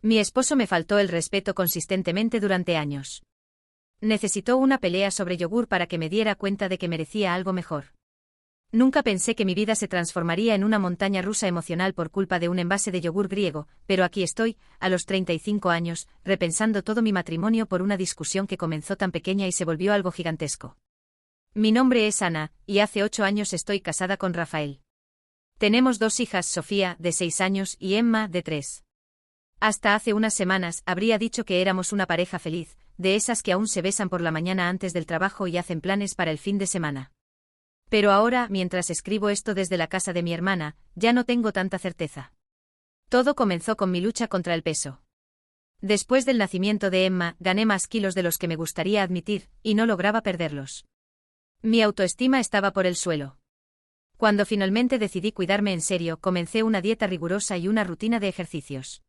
Mi esposo me faltó el respeto consistentemente durante años. Necesitó una pelea sobre yogur para que me diera cuenta de que merecía algo mejor. Nunca pensé que mi vida se transformaría en una montaña rusa emocional por culpa de un envase de yogur griego, pero aquí estoy, a los 35 años, repensando todo mi matrimonio por una discusión que comenzó tan pequeña y se volvió algo gigantesco. Mi nombre es Ana, y hace 8 años estoy casada con Rafael. Tenemos 2 hijas, Sofía, de 6 años, y Emma, de 3. Hasta hace unas semanas habría dicho que éramos una pareja feliz, de esas que aún se besan por la mañana antes del trabajo y hacen planes para el fin de semana. Pero ahora, mientras escribo esto desde la casa de mi hermana, ya no tengo tanta certeza. Todo comenzó con mi lucha contra el peso. Después del nacimiento de Emma, gané más kilos de los que me gustaría admitir, y no lograba perderlos. Mi autoestima estaba por el suelo. Cuando finalmente decidí cuidarme en serio, comencé una dieta rigurosa y una rutina de ejercicios.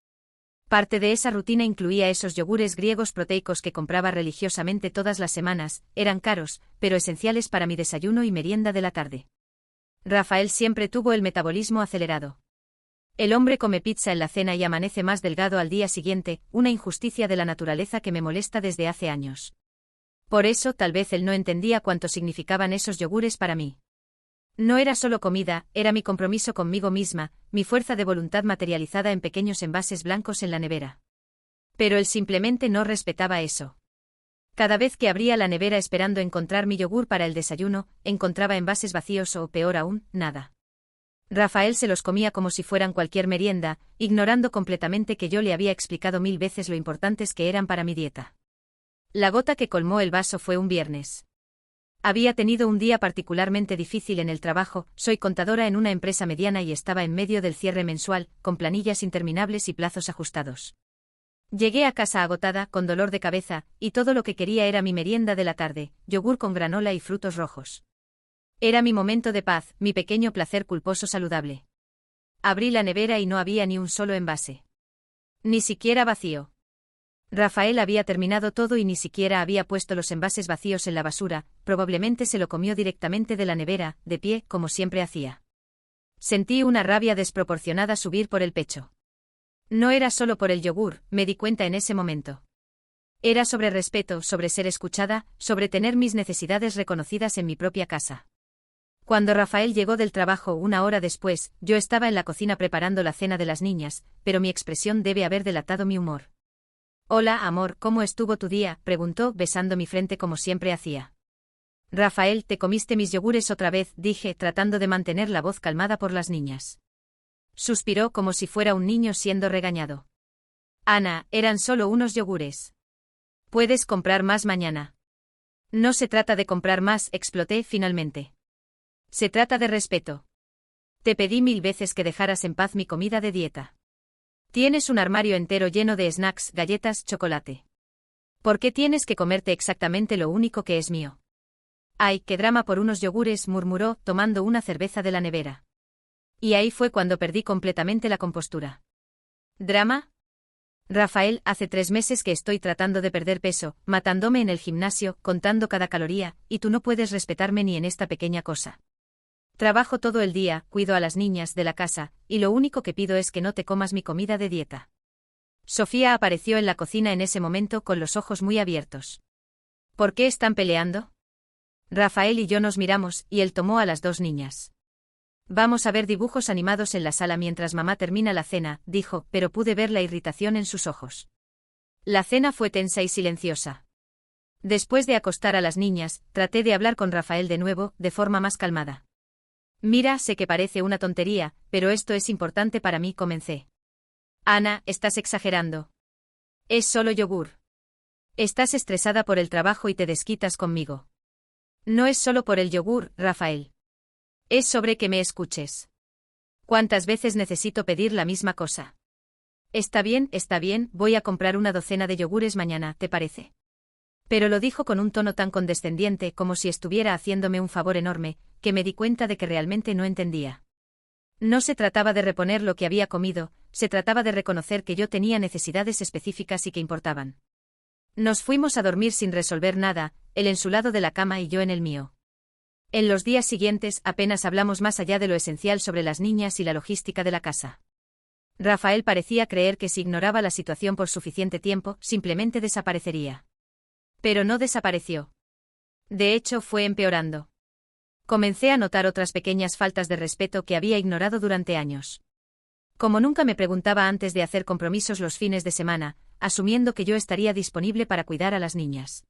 Parte de esa rutina incluía esos yogures griegos proteicos que compraba religiosamente todas las semanas, eran caros, pero esenciales para mi desayuno y merienda de la tarde. Rafael siempre tuvo el metabolismo acelerado. El hombre come pizza en la cena y amanece más delgado al día siguiente, una injusticia de la naturaleza que me molesta desde hace años. Por eso tal vez él no entendía cuánto significaban esos yogures para mí. No era solo comida, era mi compromiso conmigo misma, mi fuerza de voluntad materializada en pequeños envases blancos en la nevera. Pero él simplemente no respetaba eso. Cada vez que abría la nevera esperando encontrar mi yogur para el desayuno, encontraba envases vacíos o, peor aún, nada. Rafael se los comía como si fueran cualquier merienda, ignorando completamente que yo le había explicado 1000 veces lo importantes que eran para mi dieta. La gota que colmó el vaso fue un viernes. Había tenido un día particularmente difícil en el trabajo, soy contadora en una empresa mediana y estaba en medio del cierre mensual, con planillas interminables y plazos ajustados. Llegué a casa agotada, con dolor de cabeza, y todo lo que quería era mi merienda de la tarde, yogur con granola y frutos rojos. Era mi momento de paz, mi pequeño placer culposo saludable. Abrí la nevera y no había ni un solo envase. Ni siquiera vacío. Rafael había terminado todo y ni siquiera había puesto los envases vacíos en la basura, probablemente se lo comió directamente de la nevera, de pie, como siempre hacía. Sentí una rabia desproporcionada subir por el pecho. No era solo por el yogur, me di cuenta en ese momento. Era sobre respeto, sobre ser escuchada, sobre tener mis necesidades reconocidas en mi propia casa. Cuando Rafael llegó del trabajo 1 hora después, yo estaba en la cocina preparando la cena de las niñas, pero mi expresión debe haber delatado mi humor. «Hola, amor, ¿cómo estuvo tu día?», preguntó, besando mi frente como siempre hacía. «Rafael, ¿te comiste mis yogures otra vez?», dije, tratando de mantener la voz calmada por las niñas. Suspiró como si fuera un niño siendo regañado. «Ana, eran solo unos yogures. Puedes comprar más mañana». «No se trata de comprar más», exploté finalmente. «Se trata de respeto. Te pedí 1000 veces que dejaras en paz mi comida de dieta. Tienes un armario entero lleno de snacks, galletas, chocolate. ¿Por qué tienes que comerte exactamente lo único que es mío?». «Ay, qué drama por unos yogures», murmuró, tomando una cerveza de la nevera. Y ahí fue cuando perdí completamente la compostura. ¿Drama? Rafael, hace 3 meses que estoy tratando de perder peso, matándome en el gimnasio, contando cada caloría, y tú no puedes respetarme ni en esta pequeña cosa. Trabajo todo el día, cuido a las niñas de la casa, y lo único que pido es que no te comas mi comida de dieta. Sofía apareció en la cocina en ese momento con los ojos muy abiertos. ¿Por qué están peleando? Rafael y yo nos miramos, y él tomó a las 2 niñas. «Vamos a ver dibujos animados en la sala mientras mamá termina la cena», dijo, pero pude ver la irritación en sus ojos. La cena fue tensa y silenciosa. Después de acostar a las niñas, traté de hablar con Rafael de nuevo, de forma más calmada. «Mira, sé que parece una tontería, pero esto es importante para mí», comencé. «Ana, estás exagerando. Es solo yogur. Estás estresada por el trabajo y te desquitas conmigo». «No es solo por el yogur, Rafael. Es sobre que me escuches. ¿Cuántas veces necesito pedir la misma cosa?» Está bien, voy a comprar una docena de yogures mañana, ¿te parece?» Pero lo dijo con un tono tan condescendiente como si estuviera haciéndome un favor enorme, que me di cuenta de que realmente no entendía. No se trataba de reponer lo que había comido, se trataba de reconocer que yo tenía necesidades específicas y que importaban. Nos fuimos a dormir sin resolver nada, él en su lado de la cama y yo en el mío. En los días siguientes apenas hablamos más allá de lo esencial sobre las niñas y la logística de la casa. Rafael parecía creer que si ignoraba la situación por suficiente tiempo, simplemente desaparecería. Pero no desapareció. De hecho, fue empeorando. Comencé a notar otras pequeñas faltas de respeto que había ignorado durante años. Como nunca me preguntaba antes de hacer compromisos los fines de semana, asumiendo que yo estaría disponible para cuidar a las niñas.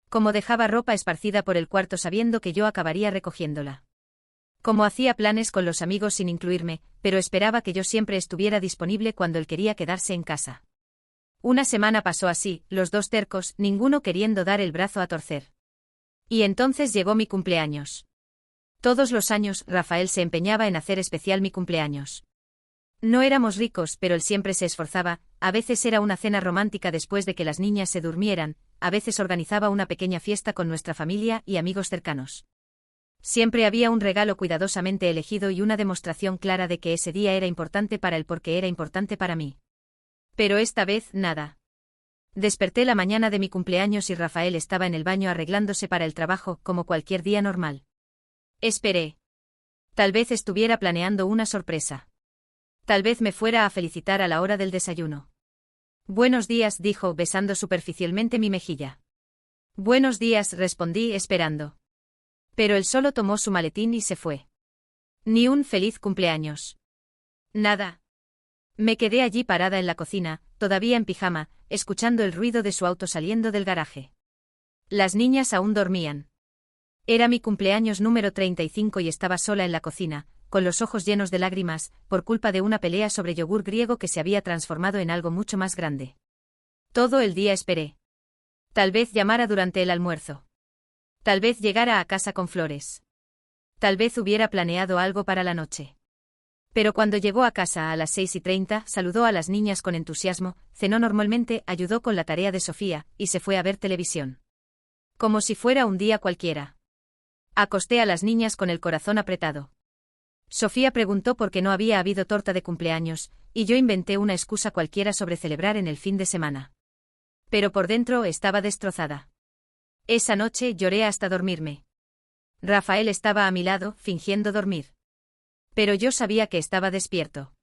Como dejaba ropa esparcida por el cuarto sabiendo que yo acabaría recogiéndola. Como hacía planes con los amigos sin incluirme, pero esperaba que yo siempre estuviera disponible cuando él quería quedarse en casa. Una semana pasó así, los dos tercos, ninguno queriendo dar el brazo a torcer. Y entonces llegó mi cumpleaños. Todos los años, Rafael se empeñaba en hacer especial mi cumpleaños. No éramos ricos, pero él siempre se esforzaba, a veces era una cena romántica después de que las niñas se durmieran, a veces organizaba una pequeña fiesta con nuestra familia y amigos cercanos. Siempre había un regalo cuidadosamente elegido y una demostración clara de que ese día era importante para él porque era importante para mí. Pero esta vez, nada. Desperté la mañana de mi cumpleaños y Rafael estaba en el baño arreglándose para el trabajo, como cualquier día normal. Esperé. Tal vez estuviera planeando una sorpresa. Tal vez me fuera a felicitar a la hora del desayuno. Buenos días, dijo, besando superficialmente mi mejilla. Buenos días, respondí, esperando. Pero él solo tomó su maletín y se fue. Ni un feliz cumpleaños. Nada. Me quedé allí parada en la cocina, todavía en pijama, escuchando el ruido de su auto saliendo del garaje. Las niñas aún dormían. Era mi cumpleaños número 35 y estaba sola en la cocina, con los ojos llenos de lágrimas, por culpa de una pelea sobre yogur griego que se había transformado en algo mucho más grande. Todo el día esperé. Tal vez llamara durante el almuerzo. Tal vez llegara a casa con flores. Tal vez hubiera planeado algo para la noche. Pero cuando llegó a casa a las 6:30, saludó a las niñas con entusiasmo, cenó normalmente, ayudó con la tarea de Sofía, y se fue a ver televisión. Como si fuera un día cualquiera. Acosté a las niñas con el corazón apretado. Sofía preguntó por qué no había habido torta de cumpleaños, y yo inventé una excusa cualquiera sobre celebrar en el fin de semana. Pero por dentro estaba destrozada. Esa noche lloré hasta dormirme. Rafael estaba a mi lado, fingiendo dormir. Pero yo sabía que estaba despierto.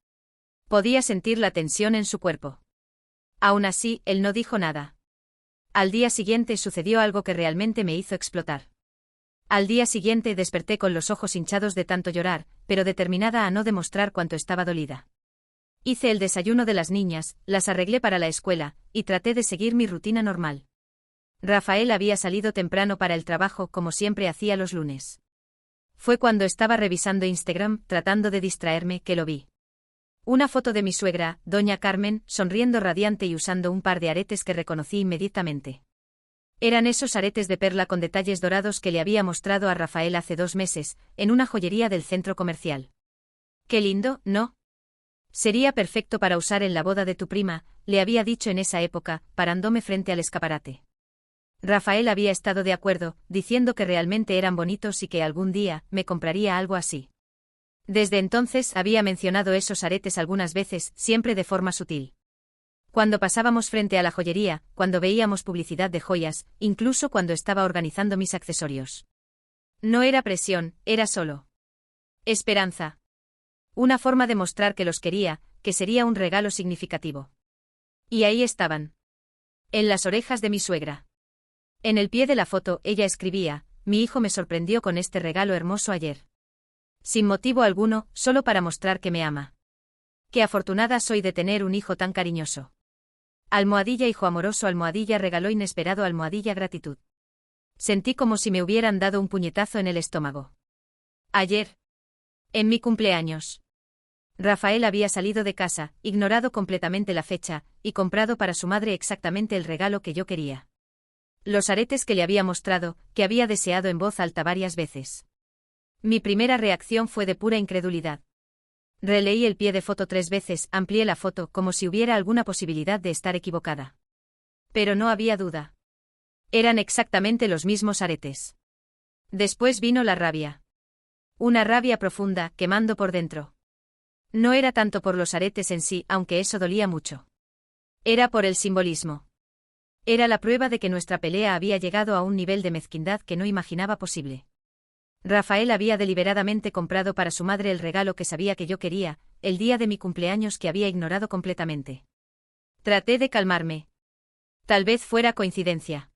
Podía sentir la tensión en su cuerpo. Aún así, él no dijo nada. Al día siguiente sucedió algo que realmente me hizo explotar. Al día siguiente desperté con los ojos hinchados de tanto llorar, pero determinada a no demostrar cuánto estaba dolida. Hice el desayuno de las niñas, las arreglé para la escuela, y traté de seguir mi rutina normal. Rafael había salido temprano para el trabajo como siempre hacía los lunes. Fue cuando estaba revisando Instagram, tratando de distraerme, que lo vi. Una foto de mi suegra, doña Carmen, sonriendo radiante y usando un par de aretes que reconocí inmediatamente. Eran esos aretes de perla con detalles dorados que le había mostrado a Rafael hace 2 meses, en una joyería del centro comercial. Qué lindo, ¿no? Sería perfecto para usar en la boda de tu prima, le había dicho en esa época, parándome frente al escaparate. Rafael había estado de acuerdo, diciendo que realmente eran bonitos y que algún día me compraría algo así. Desde entonces había mencionado esos aretes algunas veces, siempre de forma sutil. Cuando pasábamos frente a la joyería, cuando veíamos publicidad de joyas, incluso cuando estaba organizando mis accesorios. No era presión, era solo esperanza. Una forma de mostrar que los quería, que sería un regalo significativo. Y ahí estaban. En las orejas de mi suegra. En el pie de la foto, ella escribía: mi hijo me sorprendió con este regalo hermoso ayer. Sin motivo alguno, solo para mostrar que me ama. Qué afortunada soy de tener un hijo tan cariñoso. Almohadilla hijo amoroso, almohadilla regalo inesperado, almohadilla gratitud. Sentí como si me hubieran dado un puñetazo en el estómago. Ayer. En mi cumpleaños. Rafael había salido de casa, ignorado completamente la fecha, y comprado para su madre exactamente el regalo que yo quería. Los aretes que le había mostrado, que había deseado en voz alta varias veces. Mi primera reacción fue de pura incredulidad. Releí el pie de foto 3 veces, amplié la foto como si hubiera alguna posibilidad de estar equivocada. Pero no había duda. Eran exactamente los mismos aretes. Después vino la rabia. Una rabia profunda, quemando por dentro. No era tanto por los aretes en sí, aunque eso dolía mucho. Era por el simbolismo. Era la prueba de que nuestra pelea había llegado a un nivel de mezquindad que no imaginaba posible. Rafael había deliberadamente comprado para su madre el regalo que sabía que yo quería, el día de mi cumpleaños que había ignorado completamente. Traté de calmarme. Tal vez fuera coincidencia.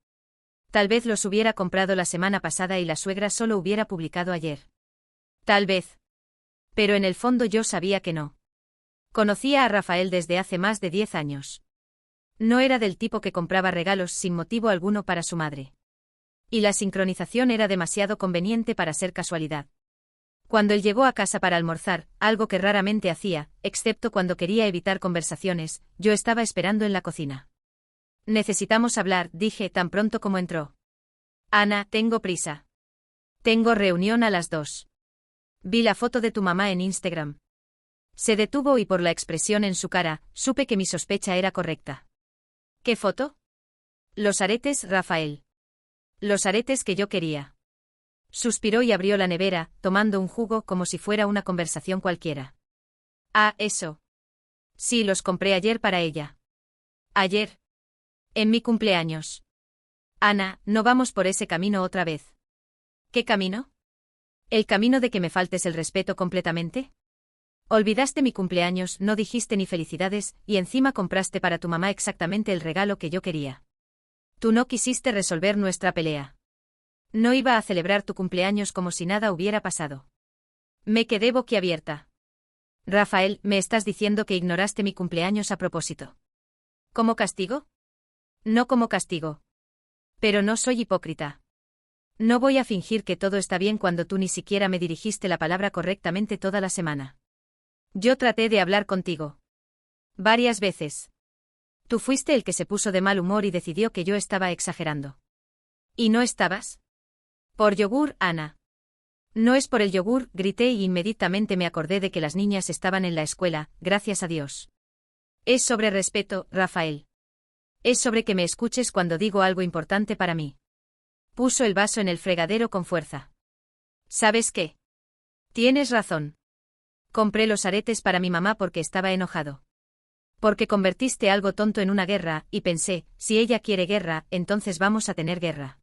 Tal vez los hubiera comprado la semana pasada y la suegra solo hubiera publicado ayer. Tal vez. Pero en el fondo yo sabía que no. Conocía a Rafael desde hace más de 10 años. No era del tipo que compraba regalos sin motivo alguno para su madre. Y la sincronización era demasiado conveniente para ser casualidad. Cuando él llegó a casa para almorzar, algo que raramente hacía, excepto cuando quería evitar conversaciones, yo estaba esperando en la cocina. Necesitamos hablar, dije tan pronto como entró. Ana, tengo prisa. Tengo reunión a las 2. Vi la foto de tu mamá en Instagram. Se detuvo y por la expresión en su cara, supe que mi sospecha era correcta. ¿Qué foto? Los aretes, Rafael. Los aretes que yo quería. Suspiró y abrió la nevera, tomando un jugo como si fuera una conversación cualquiera. Ah, eso. Sí, los compré ayer para ella. Ayer. En mi cumpleaños. Ana, no vamos por ese camino otra vez. ¿Qué camino? ¿El camino de que me faltes el respeto completamente? Olvidaste mi cumpleaños, no dijiste ni felicidades, y encima compraste para tu mamá exactamente el regalo que yo quería. Tú no quisiste resolver nuestra pelea. No iba a celebrar tu cumpleaños como si nada hubiera pasado. Me quedé boquiabierta. Rafael, ¿me estás diciendo que ignoraste mi cumpleaños a propósito? ¿Como castigo? No como castigo. Pero no soy hipócrita. No voy a fingir que todo está bien cuando tú ni siquiera me dirigiste la palabra correctamente toda la semana. Yo traté de hablar contigo. Varias veces. Tú fuiste el que se puso de mal humor y decidió que yo estaba exagerando. ¿Y no estabas? Por yogur, Ana. No es por el yogur, grité y inmediatamente me acordé de que las niñas estaban en la escuela, gracias a Dios. Es sobre respeto, Rafael. Es sobre que me escuches cuando digo algo importante para mí. Puso el vaso en el fregadero con fuerza. ¿Sabes qué? Tienes razón. Compré los aretes para mi mamá porque estaba enojado. Porque convertiste algo tonto en una guerra, y pensé, si ella quiere guerra, entonces vamos a tener guerra.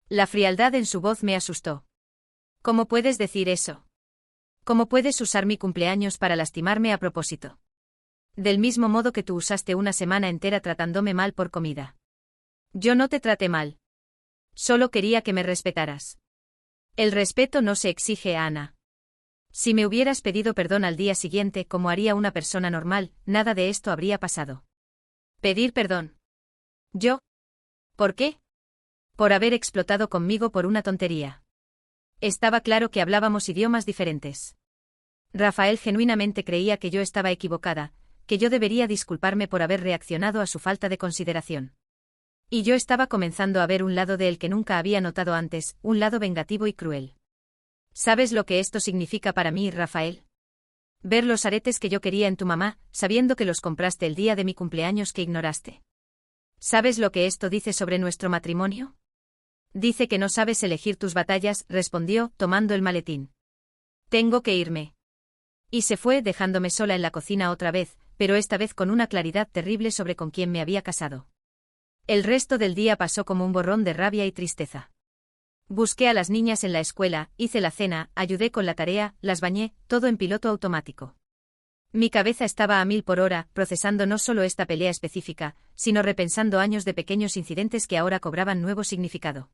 La frialdad en su voz me asustó. ¿Cómo puedes decir eso? ¿Cómo puedes usar mi cumpleaños para lastimarme a propósito? Del mismo modo que tú usaste una semana entera tratándome mal por comida. Yo no te traté mal. Solo quería que me respetaras. El respeto no se exige, Ana. Si me hubieras pedido perdón al día siguiente como haría una persona normal, nada de esto habría pasado. ¿Pedir perdón? ¿Yo? ¿Por qué? Por haber explotado conmigo por una tontería. Estaba claro que hablábamos idiomas diferentes. Rafael genuinamente creía que yo estaba equivocada, que yo debería disculparme por haber reaccionado a su falta de consideración. Y yo estaba comenzando a ver un lado de él que nunca había notado antes, un lado vengativo y cruel. ¿Sabes lo que esto significa para mí, Rafael? Ver los aretes que yo quería en tu mamá, sabiendo que los compraste el día de mi cumpleaños que ignoraste. ¿Sabes lo que esto dice sobre nuestro matrimonio? Dice que no sabes elegir tus batallas, respondió, tomando el maletín. Tengo que irme. Y se fue dejándome sola en la cocina otra vez, pero esta vez con una claridad terrible sobre con quién me había casado. El resto del día pasó como un borrón de rabia y tristeza. Busqué a las niñas en la escuela, hice la cena, ayudé con la tarea, las bañé, todo en piloto automático. Mi cabeza estaba a 1000 por hora, procesando no solo esta pelea específica, sino repensando años de pequeños incidentes que ahora cobraban nuevo significado.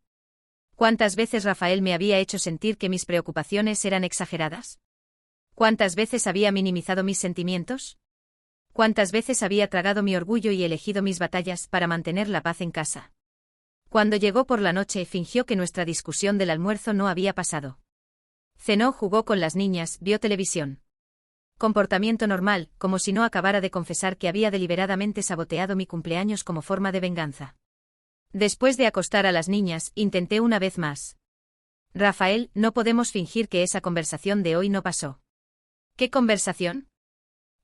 ¿Cuántas veces Rafael me había hecho sentir que mis preocupaciones eran exageradas? ¿Cuántas veces había minimizado mis sentimientos? ¿Cuántas veces había tragado mi orgullo y elegido mis batallas para mantener la paz en casa? Cuando llegó por la noche fingió que nuestra discusión del almuerzo no había pasado. Cenó, jugó con las niñas, vio televisión. Comportamiento normal, como si no acabara de confesar que había deliberadamente saboteado mi cumpleaños como forma de venganza. Después de acostar a las niñas, intenté una vez más. Rafael, no podemos fingir que esa conversación de hoy no pasó. ¿Qué conversación?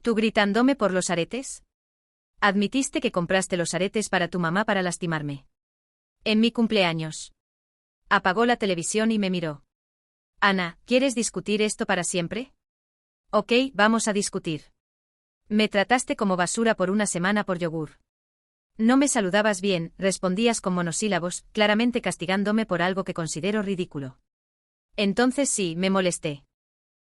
¿Tú gritándome por los aretes? Admitiste que compraste los aretes para tu mamá para lastimarme. En mi cumpleaños. Apagó la televisión y me miró. Ana, ¿quieres discutir esto para siempre? Ok, vamos a discutir. Me trataste como basura por una semana por yogur. No me saludabas bien, respondías con monosílabos, claramente castigándome por algo que considero ridículo. Entonces sí, me molesté.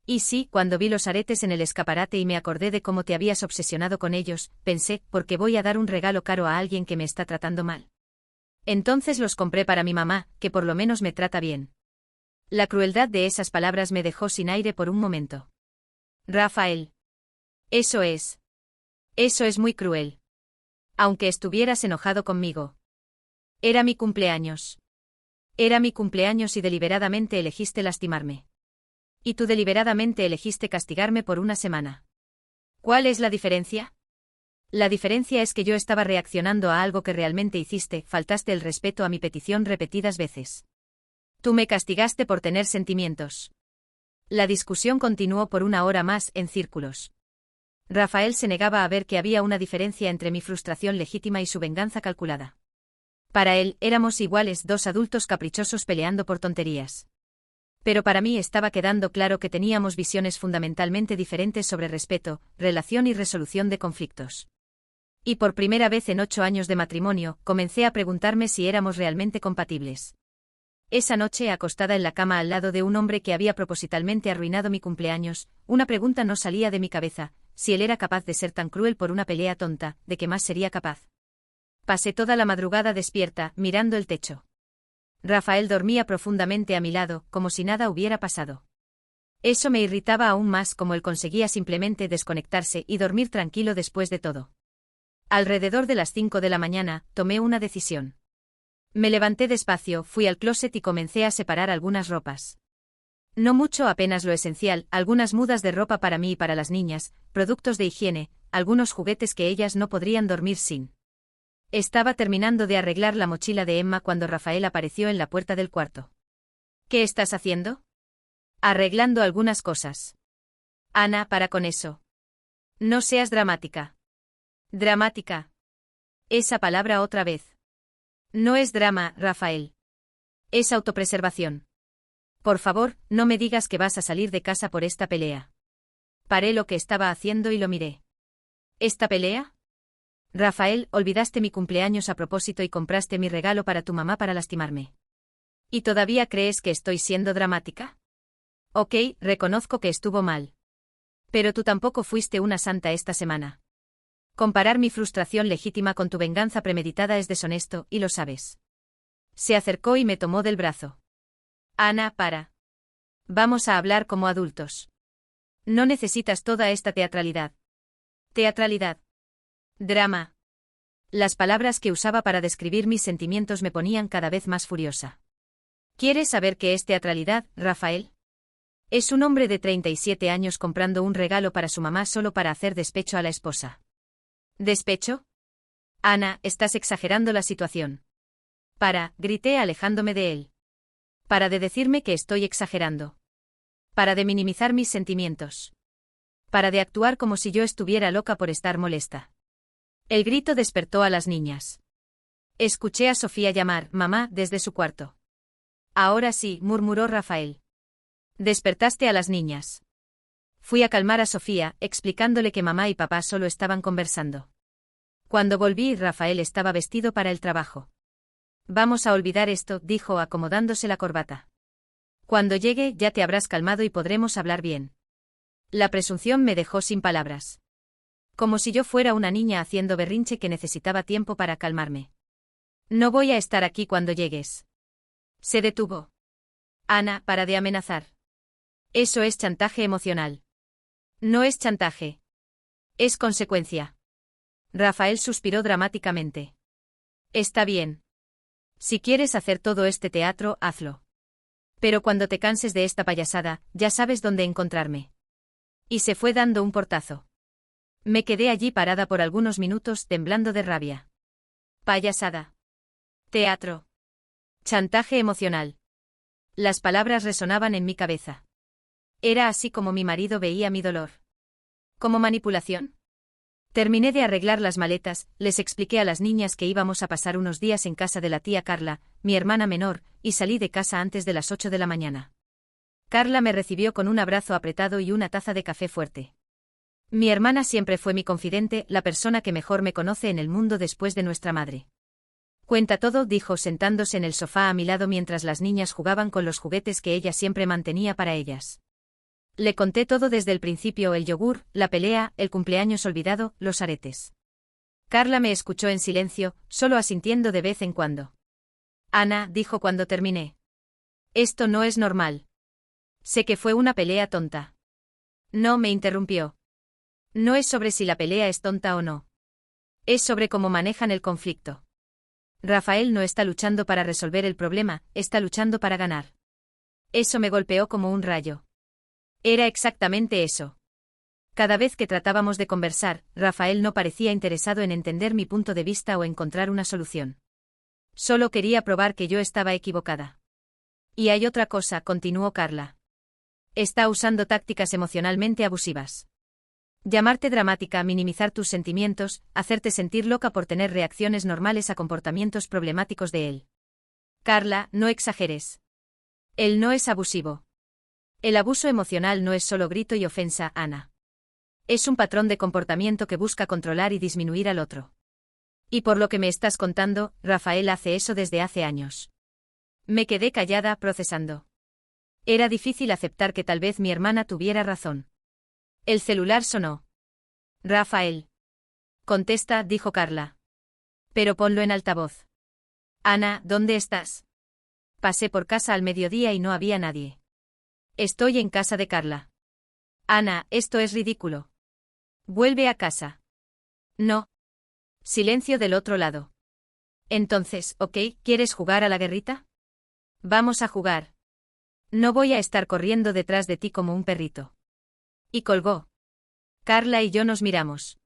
Y sí, cuando vi los aretes en el escaparate y me acordé de cómo te habías obsesionado con ellos, pensé, ¿por qué voy a dar un regalo caro a alguien que me está tratando mal? Entonces los compré para mi mamá, que por lo menos me trata bien. La crueldad de esas palabras me dejó sin aire por un momento. Rafael. Eso es. Eso es muy cruel. Aunque estuvieras enojado conmigo. Era mi cumpleaños. Era mi cumpleaños y deliberadamente elegiste lastimarme. Y tú deliberadamente elegiste castigarme por una semana. ¿Cuál es la diferencia? La diferencia es que yo estaba reaccionando a algo que realmente hiciste, faltaste el respeto a mi petición repetidas veces. Tú me castigaste por tener sentimientos. La discusión continuó por una hora más en círculos. Rafael se negaba a ver que había una diferencia entre mi frustración legítima y su venganza calculada. Para él, éramos iguales, dos adultos caprichosos peleando por tonterías. Pero para mí estaba quedando claro que teníamos visiones fundamentalmente diferentes sobre respeto, relación y resolución de conflictos. Y por primera vez en 8 años de matrimonio, comencé a preguntarme si éramos realmente compatibles. Esa noche, acostada en la cama al lado de un hombre que había propositalmente arruinado mi cumpleaños, una pregunta no salía de mi cabeza: si él era capaz de ser tan cruel por una pelea tonta, ¿de qué más sería capaz? Pasé toda la madrugada despierta, mirando el techo. Rafael dormía profundamente a mi lado, como si nada hubiera pasado. Eso me irritaba aún más, como él conseguía simplemente desconectarse y dormir tranquilo después de todo. Alrededor de las 5 de la mañana, tomé una decisión. Me levanté despacio, fui al closet y comencé a separar algunas ropas. No mucho, apenas lo esencial, algunas mudas de ropa para mí y para las niñas, productos de higiene, algunos juguetes que ellas no podrían dormir sin. Estaba terminando de arreglar la mochila de Emma cuando Rafael apareció en la puerta del cuarto. ¿Qué estás haciendo? Arreglando algunas cosas. Ana, para con eso. No seas dramática. Dramática. Esa palabra otra vez. No es drama, Rafael. Es autopreservación. Por favor, no me digas que vas a salir de casa por esta pelea. Paré lo que estaba haciendo y lo miré. ¿Esta pelea? Rafael, olvidaste mi cumpleaños a propósito y compraste mi regalo para tu mamá para lastimarme. ¿Y todavía crees que estoy siendo dramática? Ok, reconozco que estuvo mal. Pero tú tampoco fuiste una santa esta semana. Comparar mi frustración legítima con tu venganza premeditada es deshonesto, y lo sabes. Se acercó y me tomó del brazo. Ana, para. Vamos a hablar como adultos. No necesitas toda esta teatralidad. Teatralidad. Drama. Las palabras que usaba para describir mis sentimientos me ponían cada vez más furiosa. ¿Quieres saber qué es teatralidad, Rafael? Es un hombre de 37 años comprando un regalo para su mamá solo para hacer despecho a la esposa. ¿Despecho? Ana, estás exagerando la situación. Grité alejándome de él. Para de decirme que estoy exagerando. Para de minimizar mis sentimientos. Para de actuar como si yo estuviera loca por estar molesta. El grito despertó a las niñas. Escuché a Sofía llamar mamá desde su cuarto. Ahora sí, murmuró Rafael. Despertaste a las niñas. Fui a calmar a Sofía, explicándole que mamá y papá solo estaban conversando. Cuando volví, Rafael estaba vestido para el trabajo. Vamos a olvidar esto, dijo acomodándose la corbata. Cuando llegue ya te habrás calmado y podremos hablar bien. La presunción me dejó sin palabras. Como si yo fuera una niña haciendo berrinche que necesitaba tiempo para calmarme. No voy a estar aquí cuando llegues. Se detuvo. Ana, para de amenazar. Eso es chantaje emocional. No es chantaje. Es consecuencia. Rafael suspiró dramáticamente. Está bien. Si quieres hacer todo este teatro, hazlo. Pero cuando te canses de esta payasada, ya sabes dónde encontrarme. Y se fue dando un portazo. Me quedé allí parada por algunos minutos, temblando de rabia. Payasada. Teatro. Chantaje emocional. Las palabras resonaban en mi cabeza. Era así como mi marido veía mi dolor. ¿Como manipulación? Terminé de arreglar las maletas, les expliqué a las niñas que íbamos a pasar unos días en casa de la tía Carla, mi hermana menor, y salí de casa antes de las 8 de la mañana. Carla me recibió con un abrazo apretado y una taza de café fuerte. Mi hermana siempre fue mi confidente, la persona que mejor me conoce en el mundo después de nuestra madre. Cuenta todo, dijo sentándose en el sofá a mi lado mientras las niñas jugaban con los juguetes que ella siempre mantenía para ellas. Le conté todo desde el principio: el yogur, la pelea, el cumpleaños olvidado, los aretes. Carla me escuchó en silencio, solo asintiendo de vez en cuando. Ana, dijo cuando terminé. Esto no es normal. Sé que fue una pelea tonta. No, me interrumpió. No es sobre si la pelea es tonta o no. Es sobre cómo manejan el conflicto. Rafael no está luchando para resolver el problema, está luchando para ganar. Eso me golpeó como un rayo. Era exactamente eso. Cada vez que tratábamos de conversar, Rafael no parecía interesado en entender mi punto de vista o encontrar una solución. Solo quería probar que yo estaba equivocada. Y hay otra cosa, continuó Carla. Está usando tácticas emocionalmente abusivas. Llamarte dramática, minimizar tus sentimientos, hacerte sentir loca por tener reacciones normales a comportamientos problemáticos de él. Carla, no exageres. Él no es abusivo. El abuso emocional no es solo grito y ofensa, Ana. Es un patrón de comportamiento que busca controlar y disminuir al otro. Y por lo que me estás contando, Rafael hace eso desde hace años. Me quedé callada, procesando. Era difícil aceptar que tal vez mi hermana tuviera razón. El celular sonó. Rafael. Contesta, dijo Carla. Pero ponlo en altavoz. Ana, ¿dónde estás? Pasé por casa al mediodía y no había nadie. Estoy en casa de Carla. Ana, esto es ridículo. Vuelve a casa. No. Silencio del otro lado. Entonces, ok, ¿quieres jugar a la guerrita? Vamos a jugar. No voy a estar corriendo detrás de ti como un perrito. Y colgó. Carla y yo nos miramos.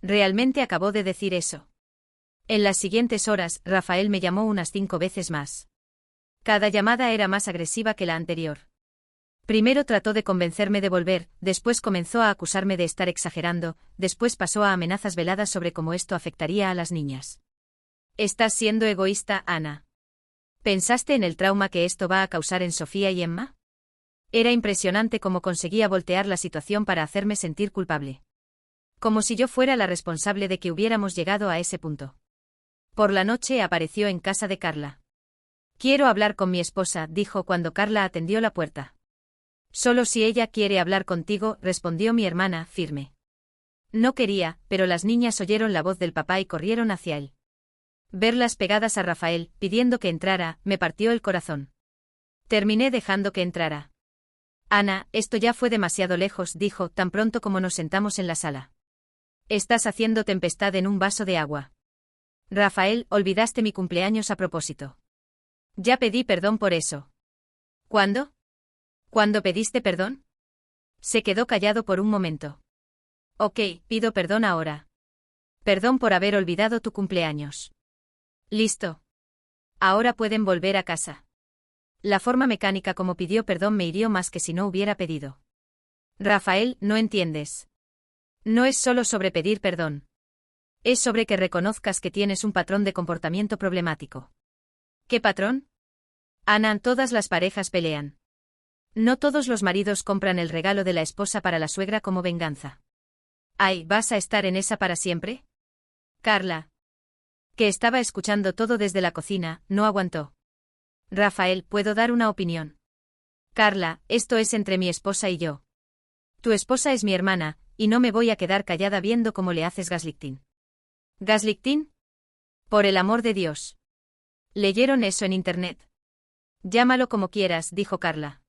¿Realmente acabó de decir eso? En las siguientes horas, Rafael me llamó unas 5 veces más. Cada llamada era más agresiva que la anterior. Primero trató de convencerme de volver, después comenzó a acusarme de estar exagerando, después pasó a amenazas veladas sobre cómo esto afectaría a las niñas. ¿Estás siendo egoísta, Ana? ¿Pensaste en el trauma que esto va a causar en Sofía y Emma? Era impresionante cómo conseguía voltear la situación para hacerme sentir culpable. Como si yo fuera la responsable de que hubiéramos llegado a ese punto. Por la noche apareció en casa de Carla. Quiero hablar con mi esposa, dijo cuando Carla atendió la puerta. Solo si ella quiere hablar contigo, respondió mi hermana, firme. No quería, pero las niñas oyeron la voz del papá y corrieron hacia él. Verlas pegadas a Rafael, pidiendo que entrara, me partió el corazón. Terminé dejando que entrara. Ana, esto ya fue demasiado lejos, dijo, tan pronto como nos sentamos en la sala. Estás haciendo tempestad en un vaso de agua. Rafael, olvidaste mi cumpleaños a propósito. Ya pedí perdón por eso. ¿Cuándo? ¿Cuándo pediste perdón? Se quedó callado por un momento. Ok, pido perdón ahora. Perdón por haber olvidado tu cumpleaños. Listo. Ahora pueden volver a casa. La forma mecánica como pidió perdón me hirió más que si no hubiera pedido. Rafael, no entiendes. No es solo sobre pedir perdón. Es sobre que reconozcas que tienes un patrón de comportamiento problemático. ¿Qué patrón? Ana, todas las parejas pelean. No todos los maridos compran el regalo de la esposa para la suegra como venganza. Ay, ¿vas a estar en esa para siempre? Carla, que estaba escuchando todo desde la cocina, no aguantó. Rafael, ¿puedo dar una opinión? Carla, esto es entre mi esposa y yo. Tu esposa es mi hermana, y no me voy a quedar callada viendo cómo le haces gaslighting. ¿Gaslighting? Por el amor de Dios. ¿Leyeron eso en internet? Llámalo como quieras, dijo Carla.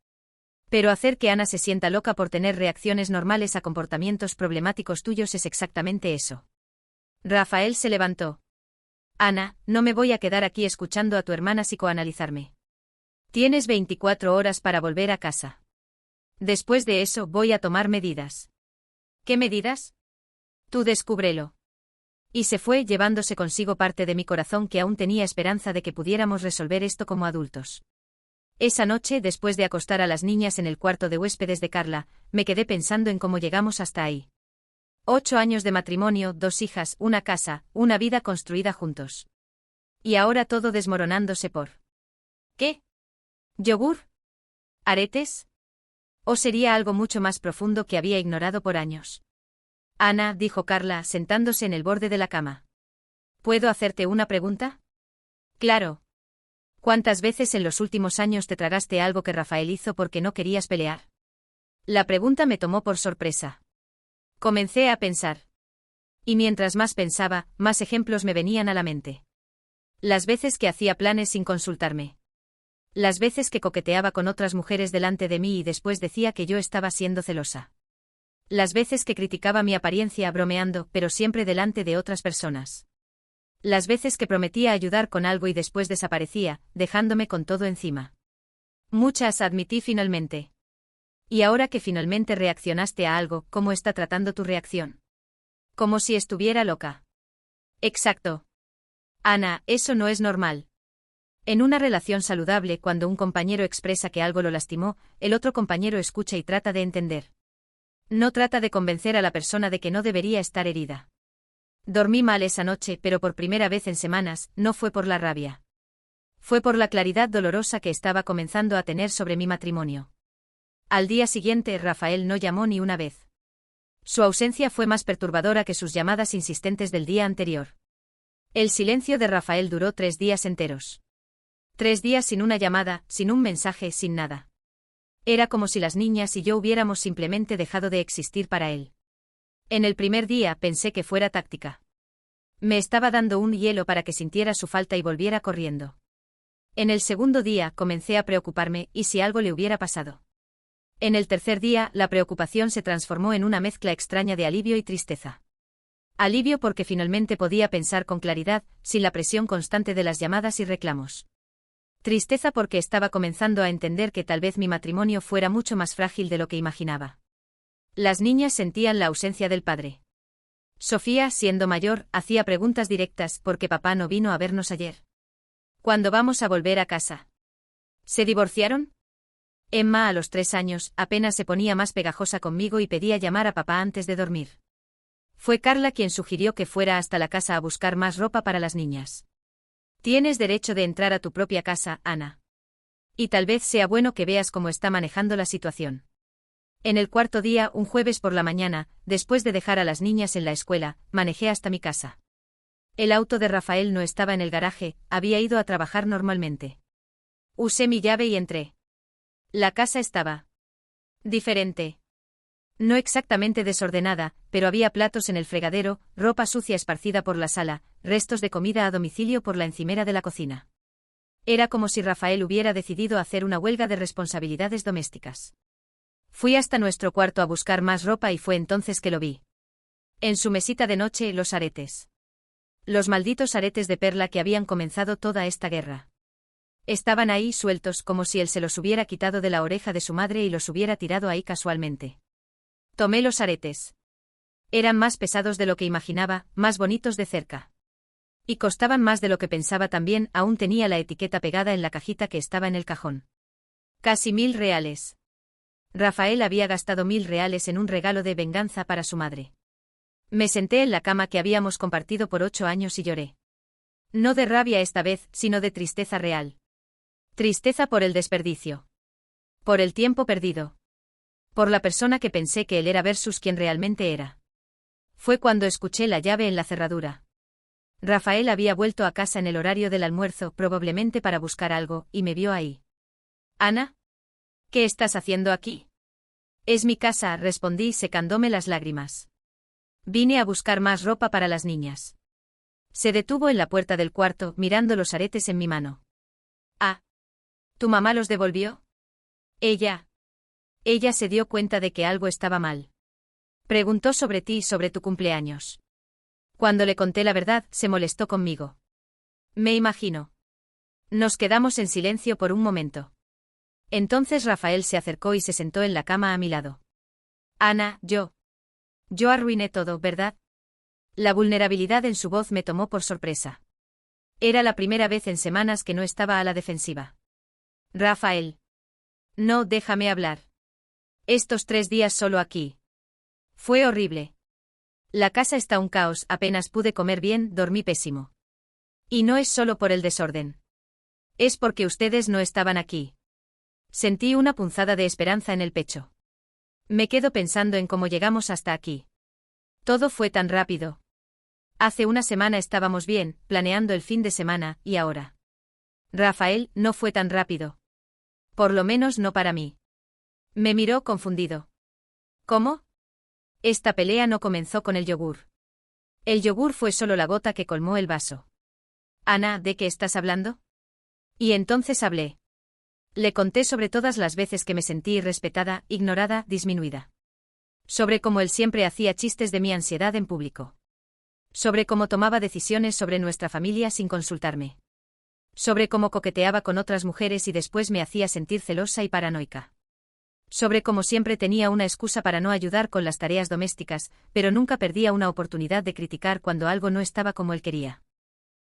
Pero hacer que Ana se sienta loca por tener reacciones normales a comportamientos problemáticos tuyos es exactamente eso. Rafael se levantó. Ana, no me voy a quedar aquí escuchando a tu hermana psicoanalizarme. Tienes 24 horas para volver a casa. Después de eso voy a tomar medidas. ¿Qué medidas? Tú descúbrelo. Y se fue llevándose consigo parte de mi corazón que aún tenía esperanza de que pudiéramos resolver esto como adultos. Esa noche, después de acostar a las niñas en el cuarto de huéspedes de Carla, me quedé pensando en cómo llegamos hasta ahí. 8 años de matrimonio, 2 hijas, una casa, una vida construida juntos. Y ahora todo desmoronándose por... ¿Qué? ¿Yogur? ¿Aretes? ¿O sería algo mucho más profundo que había ignorado por años? Ana, dijo Carla, sentándose en el borde de la cama. ¿Puedo hacerte una pregunta? Claro. ¿Cuántas veces en los últimos años te tragaste algo que Rafael hizo porque no querías pelear? La pregunta me tomó por sorpresa. Comencé a pensar. Y mientras más pensaba, más ejemplos me venían a la mente. Las veces que hacía planes sin consultarme. Las veces que coqueteaba con otras mujeres delante de mí y después decía que yo estaba siendo celosa. Las veces que criticaba mi apariencia bromeando, pero siempre delante de otras personas. Las veces que prometía ayudar con algo y después desaparecía, dejándome con todo encima. Muchas, admití finalmente. Y ahora que finalmente reaccionaste a algo, ¿cómo está tratando tu reacción? Como si estuviera loca. Exacto. Ana, eso no es normal. En una relación saludable, cuando un compañero expresa que algo lo lastimó, el otro compañero escucha y trata de entender. No trata de convencer a la persona de que no debería estar herida. Dormí mal esa noche, pero por primera vez en semanas, no fue por la rabia. Fue por la claridad dolorosa que estaba comenzando a tener sobre mi matrimonio. Al día siguiente, Rafael no llamó ni una vez. Su ausencia fue más perturbadora que sus llamadas insistentes del día anterior. El silencio de Rafael duró 3 días enteros. 3 días sin una llamada, sin un mensaje, sin nada. Era como si las niñas y yo hubiéramos simplemente dejado de existir para él. En el primer día pensé que fuera táctica. Me estaba dando un hielo para que sintiera su falta y volviera corriendo. En el segundo día comencé a preocuparme, ¿y si algo le hubiera pasado? En el tercer día, la preocupación se transformó en una mezcla extraña de alivio y tristeza. Alivio porque finalmente podía pensar con claridad, sin la presión constante de las llamadas y reclamos. Tristeza porque estaba comenzando a entender que tal vez mi matrimonio fuera mucho más frágil de lo que imaginaba. Las niñas sentían la ausencia del padre. Sofía, siendo mayor, hacía preguntas directas: ¿por qué papá no vino a vernos ayer? ¿Cuándo vamos a volver a casa? ¿Se divorciaron? Emma, a los 3 años, apenas se ponía más pegajosa conmigo y pedía llamar a papá antes de dormir. Fue Carla quien sugirió que fuera hasta la casa a buscar más ropa para las niñas. Tienes derecho de entrar a tu propia casa, Ana. Y tal vez sea bueno que veas cómo está manejando la situación. En el cuarto día, un jueves por la mañana, después de dejar a las niñas en la escuela, manejé hasta mi casa. El auto de Rafael no estaba en el garaje, había ido a trabajar normalmente. Usé mi llave y entré. La casa estaba diferente. No exactamente desordenada, pero había platos en el fregadero, ropa sucia esparcida por la sala, restos de comida a domicilio por la encimera de la cocina. Era como si Rafael hubiera decidido hacer una huelga de responsabilidades domésticas. Fui hasta nuestro cuarto a buscar más ropa y fue entonces que lo vi. En su mesita de noche, los aretes. Los malditos aretes de perla que habían comenzado toda esta guerra. Estaban ahí sueltos como si él se los hubiera quitado de la oreja de su madre y los hubiera tirado ahí casualmente. Tomé los aretes. Eran más pesados de lo que imaginaba, más bonitos de cerca. Y costaban más de lo que pensaba también, aún tenía la etiqueta pegada en la cajita que estaba en el cajón. Casi 1000 reales. Rafael había gastado 1000 reales en un regalo de venganza para su madre. Me senté en la cama que habíamos compartido por 8 años y lloré. No de rabia esta vez, sino de tristeza real. Tristeza por el desperdicio. Por el tiempo perdido. Por la persona que pensé que él era versus quien realmente era. Fue cuando escuché la llave en la cerradura. Rafael había vuelto a casa en el horario del almuerzo, probablemente para buscar algo, y me vio ahí. «Ana, ¿qué estás haciendo aquí?» «Es mi casa», respondí secándome las lágrimas. «Vine a buscar más ropa para las niñas». Se detuvo en la puerta del cuarto, mirando los aretes en mi mano. «Ah. ¿Tu mamá los devolvió?» «Ella se dio cuenta de que algo estaba mal. Preguntó sobre ti y sobre tu cumpleaños. Cuando le conté la verdad, se molestó conmigo. Me imagino». Nos quedamos en silencio por un momento. Entonces Rafael se acercó y se sentó en la cama a mi lado. «Ana, yo arruiné todo, ¿verdad?» La vulnerabilidad en su voz me tomó por sorpresa. Era la primera vez en semanas que no estaba a la defensiva. «Rafael. No, déjame hablar. Estos 3 días solo aquí. Fue horrible. La casa está un caos, apenas pude comer bien, dormí pésimo. Y no es solo por el desorden. Es porque ustedes no estaban aquí». Sentí una punzada de esperanza en el pecho. Me quedo pensando en cómo llegamos hasta aquí. Todo fue tan rápido. Hace una semana estábamos bien, planeando el fin de semana, y ahora. Rafael, no fue tan rápido. Por lo menos no para mí. Me miró confundido. ¿Cómo? Esta pelea no comenzó con el yogur. El yogur fue solo la gota que colmó el vaso. Ana, ¿de qué estás hablando? Y entonces hablé. Le conté sobre todas las veces que me sentí irrespetada, ignorada, disminuida. Sobre cómo él siempre hacía chistes de mi ansiedad en público. Sobre cómo tomaba decisiones sobre nuestra familia sin consultarme. Sobre cómo coqueteaba con otras mujeres y después me hacía sentir celosa y paranoica. Sobre cómo siempre tenía una excusa para no ayudar con las tareas domésticas, pero nunca perdía una oportunidad de criticar cuando algo no estaba como él quería.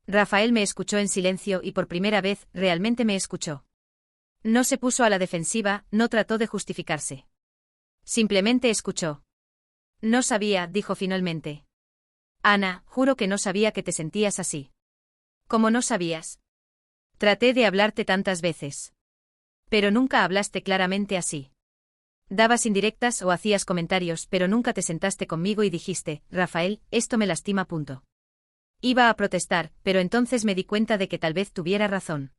Rafael me escuchó en silencio y por primera vez realmente me escuchó. No se puso a la defensiva, no trató de justificarse. Simplemente escuchó. No sabía, dijo finalmente. Ana, juro que no sabía que te sentías así. ¿Cómo no sabías? Traté de hablarte tantas veces. Pero nunca hablaste claramente así. Dabas indirectas o hacías comentarios, pero nunca te sentaste conmigo y dijiste, Rafael, esto me lastima. Punto. Iba a protestar, pero entonces me di cuenta de que tal vez tuviera razón.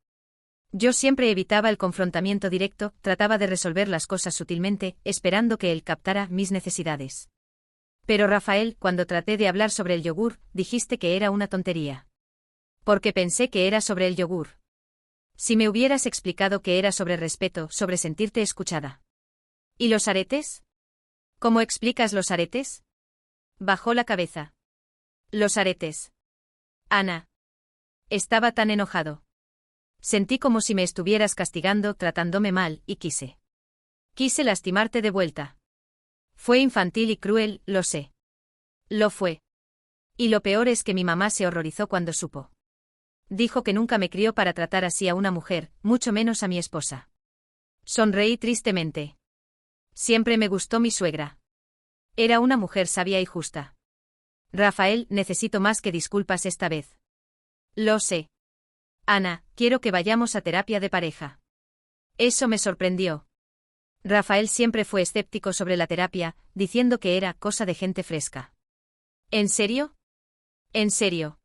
Yo siempre evitaba el confrontamiento directo, trataba de resolver las cosas sutilmente, esperando que él captara mis necesidades. Pero Rafael, cuando traté de hablar sobre el yogur, dijiste que era una tontería. Porque pensé que era sobre el yogur. Si me hubieras explicado que era sobre respeto, sobre sentirte escuchada. ¿Y los aretes? ¿Cómo explicas los aretes? Bajó la cabeza. Los aretes. Ana. Estaba tan enojado. Sentí como si me estuvieras castigando, tratándome mal, y quise. Quise lastimarte de vuelta. Fue infantil y cruel, lo sé. Lo fue. Y lo peor es que mi mamá se horrorizó cuando supo. Dijo que nunca me crió para tratar así a una mujer, mucho menos a mi esposa. Sonreí tristemente. Siempre me gustó mi suegra. Era una mujer sabia y justa. Rafael, necesito más que disculpas esta vez. Lo sé. Ana, quiero que vayamos a terapia de pareja. Eso me sorprendió. Rafael siempre fue escéptico sobre la terapia, diciendo que era cosa de gente fresca. ¿En serio? En serio.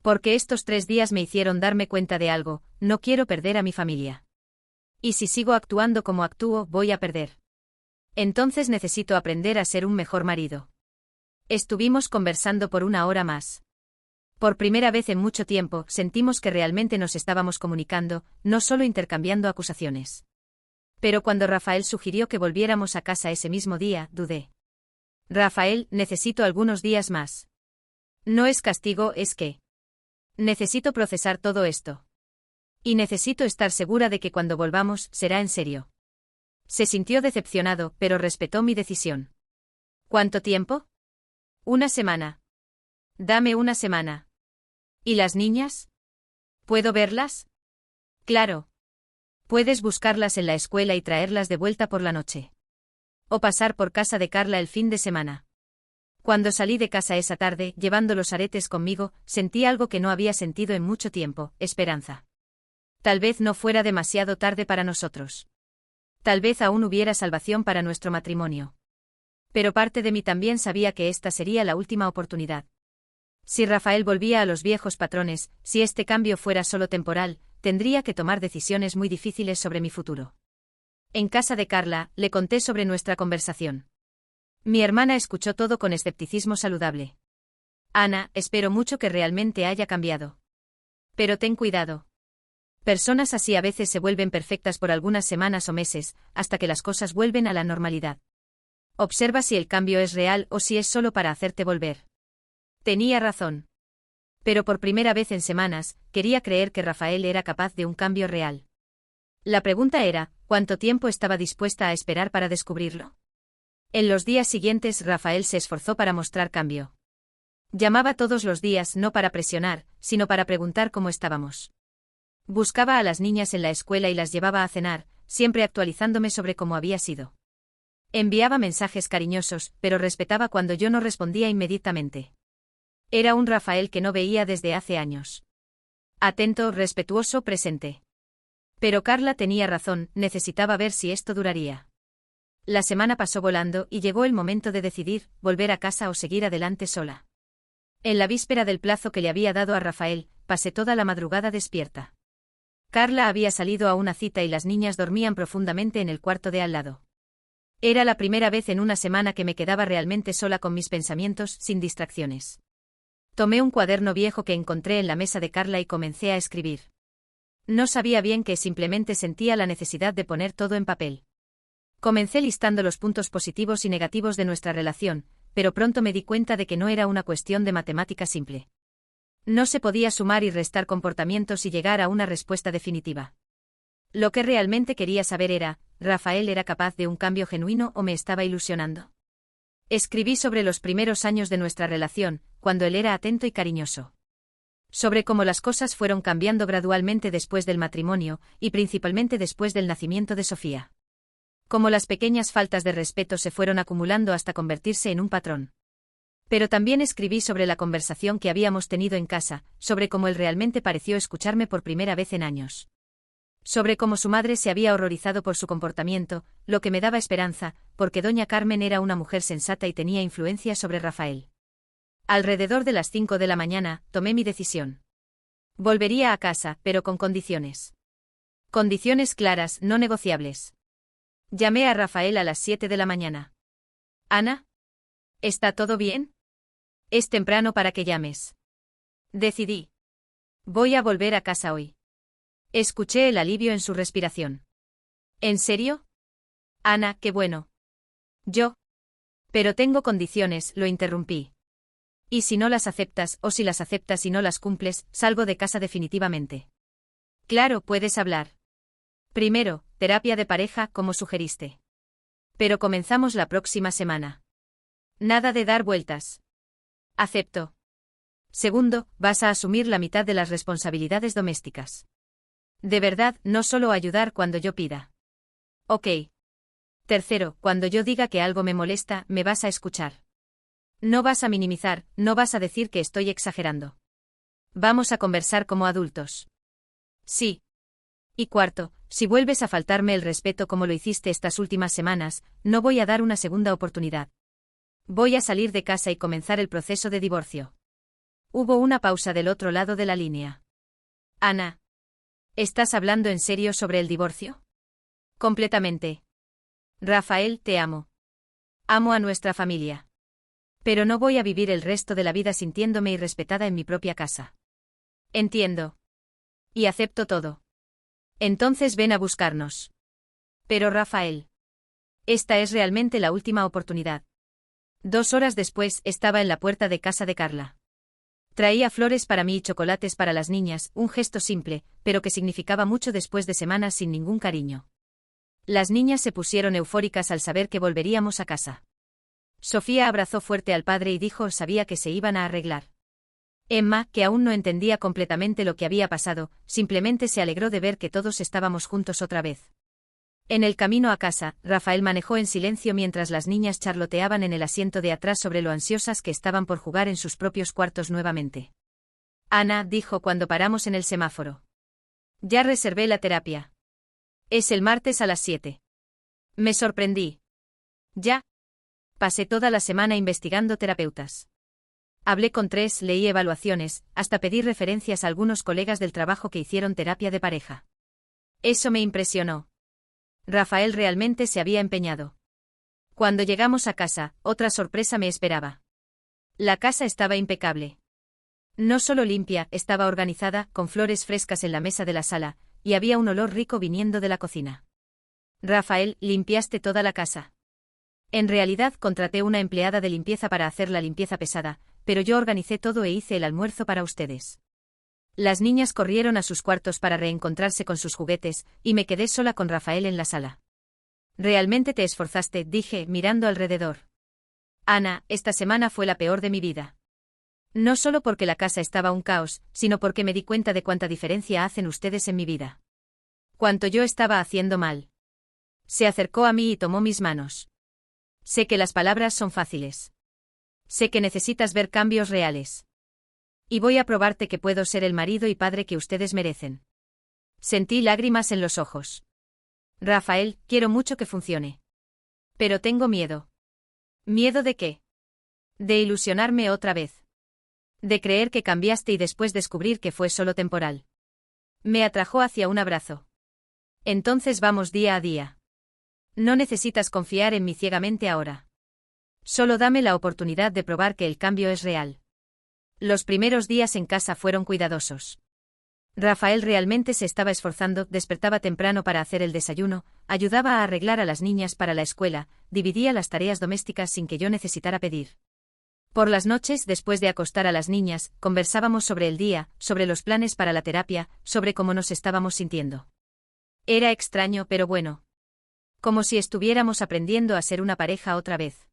Porque estos 3 días me hicieron darme cuenta de algo, no quiero perder a mi familia. Y si sigo actuando como actúo, voy a perder. Entonces necesito aprender a ser un mejor marido. Estuvimos conversando por 1 hora más. Por primera vez en mucho tiempo, sentimos que realmente nos estábamos comunicando, no solo intercambiando acusaciones. Pero cuando Rafael sugirió que volviéramos a casa ese mismo día, dudé. Rafael, necesito algunos días más. No es castigo, es que necesito procesar todo esto. Y necesito estar segura de que cuando volvamos, será en serio. Se sintió decepcionado, pero respetó mi decisión. ¿Cuánto tiempo? 1 semana. Dame 1 semana. ¿Y las niñas? ¿Puedo verlas? Claro. Puedes buscarlas en la escuela y traerlas de vuelta por la noche. O pasar por casa de Carla el fin de semana. Cuando salí de casa esa tarde, llevando los aretes conmigo, sentí algo que no había sentido en mucho tiempo, esperanza. Tal vez no fuera demasiado tarde para nosotros. Tal vez aún hubiera salvación para nuestro matrimonio. Pero parte de mí también sabía que esta sería la última oportunidad. Si Rafael volvía a los viejos patrones, si este cambio fuera solo temporal, tendría que tomar decisiones muy difíciles sobre mi futuro. En casa de Carla, le conté sobre nuestra conversación. Mi hermana escuchó todo con escepticismo saludable. Ana, espero mucho que realmente haya cambiado. Pero ten cuidado. Personas así a veces se vuelven perfectas por algunas semanas o meses, hasta que las cosas vuelven a la normalidad. Observa si el cambio es real o si es solo para hacerte volver. Tenía razón. Pero por primera vez en semanas, quería creer que Rafael era capaz de un cambio real. La pregunta era, ¿cuánto tiempo estaba dispuesta a esperar para descubrirlo? En los días siguientes Rafael se esforzó para mostrar cambio. Llamaba todos los días no para presionar, sino para preguntar cómo estábamos. Buscaba a las niñas en la escuela y las llevaba a cenar, siempre actualizándome sobre cómo había sido. Enviaba mensajes cariñosos, pero respetaba cuando yo no respondía inmediatamente. Era un Rafael que no veía desde hace años. Atento, respetuoso, presente. Pero Carla tenía razón, necesitaba ver si esto duraría. La semana pasó volando y llegó el momento de decidir, volver a casa o seguir adelante sola. En la víspera del plazo que le había dado a Rafael, pasé toda la madrugada despierta. Carla había salido a una cita y las niñas dormían profundamente en el cuarto de al lado. Era la primera vez en una semana que me quedaba realmente sola con mis pensamientos, sin distracciones. Tomé un cuaderno viejo que encontré en la mesa de Carla y comencé a escribir. No sabía bien qué, simplemente sentía la necesidad de poner todo en papel. Comencé listando los puntos positivos y negativos de nuestra relación, pero pronto me di cuenta de que no era una cuestión de matemática simple. No se podía sumar y restar comportamientos y llegar a una respuesta definitiva. Lo que realmente quería saber era, ¿Rafael era capaz de un cambio genuino o me estaba ilusionando? Escribí sobre los primeros años de nuestra relación, cuando él era atento y cariñoso. Sobre cómo las cosas fueron cambiando gradualmente después del matrimonio, y principalmente después del nacimiento de Sofía. Cómo las pequeñas faltas de respeto se fueron acumulando hasta convertirse en un patrón. Pero también escribí sobre la conversación que habíamos tenido en casa, sobre cómo él realmente pareció escucharme por primera vez en años. Sobre cómo su madre se había horrorizado por su comportamiento, lo que me daba esperanza, porque doña Carmen era una mujer sensata y tenía influencia sobre Rafael. Alrededor de las 5 de la mañana, tomé mi decisión. Volvería a casa, pero con condiciones. Condiciones claras, no negociables. Llamé a Rafael a las 7 de la mañana. «Ana, ¿está todo bien? Es temprano para que llames». Decidí. Voy a volver a casa hoy. Escuché el alivio en su respiración. ¿En serio? Ana, qué bueno. Yo. Pero tengo condiciones, lo interrumpí. ¿Y si no las aceptas, o si las aceptas y no las cumples, salgo de casa definitivamente? Claro, puedes hablar. Primero, terapia de pareja, como sugeriste. Pero comenzamos la próxima semana. Nada de dar vueltas. Acepto. Segundo, vas a asumir la mitad de las responsabilidades domésticas. De verdad, no solo ayudar cuando yo pida. Ok. Tercero, cuando yo diga que algo me molesta, me vas a escuchar. No vas a minimizar, no vas a decir que estoy exagerando. Vamos a conversar como adultos. Sí. Y cuarto, si vuelves a faltarme el respeto como lo hiciste estas últimas semanas, no voy a dar una segunda oportunidad. Voy a salir de casa y comenzar el proceso de divorcio. Hubo una pausa del otro lado de la línea. Ana. ¿Estás hablando en serio sobre el divorcio? Completamente. Rafael, te amo. Amo a nuestra familia. Pero no voy a vivir el resto de la vida sintiéndome irrespetada en mi propia casa. Entiendo. Y acepto todo. Entonces ven a buscarnos. Pero Rafael. Esta es realmente la última oportunidad. 2 horas después estaba en la puerta de casa de Carla. Traía flores para mí y chocolates para las niñas, un gesto simple, pero que significaba mucho después de semanas sin ningún cariño. Las niñas se pusieron eufóricas al saber que volveríamos a casa. Sofía abrazó fuerte al padre y dijo sabía que se iban a arreglar. Emma, que aún no entendía completamente lo que había pasado, simplemente se alegró de ver que todos estábamos juntos otra vez. En el camino a casa, Rafael manejó en silencio mientras las niñas charloteaban en el asiento de atrás sobre lo ansiosas que estaban por jugar en sus propios cuartos nuevamente. Ana, dijo cuando paramos en el semáforo. Ya reservé la terapia. Es el martes a las 7. Me sorprendí. Ya. Pasé toda la semana investigando terapeutas. Hablé con 3, leí evaluaciones, hasta pedí referencias a algunos colegas del trabajo que hicieron terapia de pareja. Eso me impresionó. Rafael realmente se había empeñado. Cuando llegamos a casa, otra sorpresa me esperaba. La casa estaba impecable. No solo limpia, estaba organizada, con flores frescas en la mesa de la sala, y había un olor rico viniendo de la cocina. Rafael, ¿limpiaste toda la casa? En realidad contraté una empleada de limpieza para hacer la limpieza pesada, pero yo organicé todo e hice el almuerzo para ustedes. Las niñas corrieron a sus cuartos para reencontrarse con sus juguetes, y me quedé sola con Rafael en la sala. Realmente te esforzaste, dije, mirando alrededor. Ana, esta semana fue la peor de mi vida. No solo porque la casa estaba un caos, sino porque me di cuenta de cuánta diferencia hacen ustedes en mi vida. Cuánto yo estaba haciendo mal. Se acercó a mí y tomó mis manos. Sé que las palabras son fáciles. Sé que necesitas ver cambios reales. Y voy a probarte que puedo ser el marido y padre que ustedes merecen. Sentí lágrimas en los ojos. Rafael, quiero mucho que funcione. Pero tengo miedo. ¿Miedo de qué? De ilusionarme otra vez. De creer que cambiaste y después descubrir que fue solo temporal. Me atrajo hacia un abrazo. Entonces vamos día a día. No necesitas confiar en mí ciegamente ahora. Solo dame la oportunidad de probar que el cambio es real. Los primeros días en casa fueron cuidadosos. Rafael realmente se estaba esforzando, despertaba temprano para hacer el desayuno, ayudaba a arreglar a las niñas para la escuela, dividía las tareas domésticas sin que yo necesitara pedir. Por las noches, después de acostar a las niñas, conversábamos sobre el día, sobre los planes para la terapia, sobre cómo nos estábamos sintiendo. Era extraño pero bueno. Como si estuviéramos aprendiendo a ser una pareja otra vez.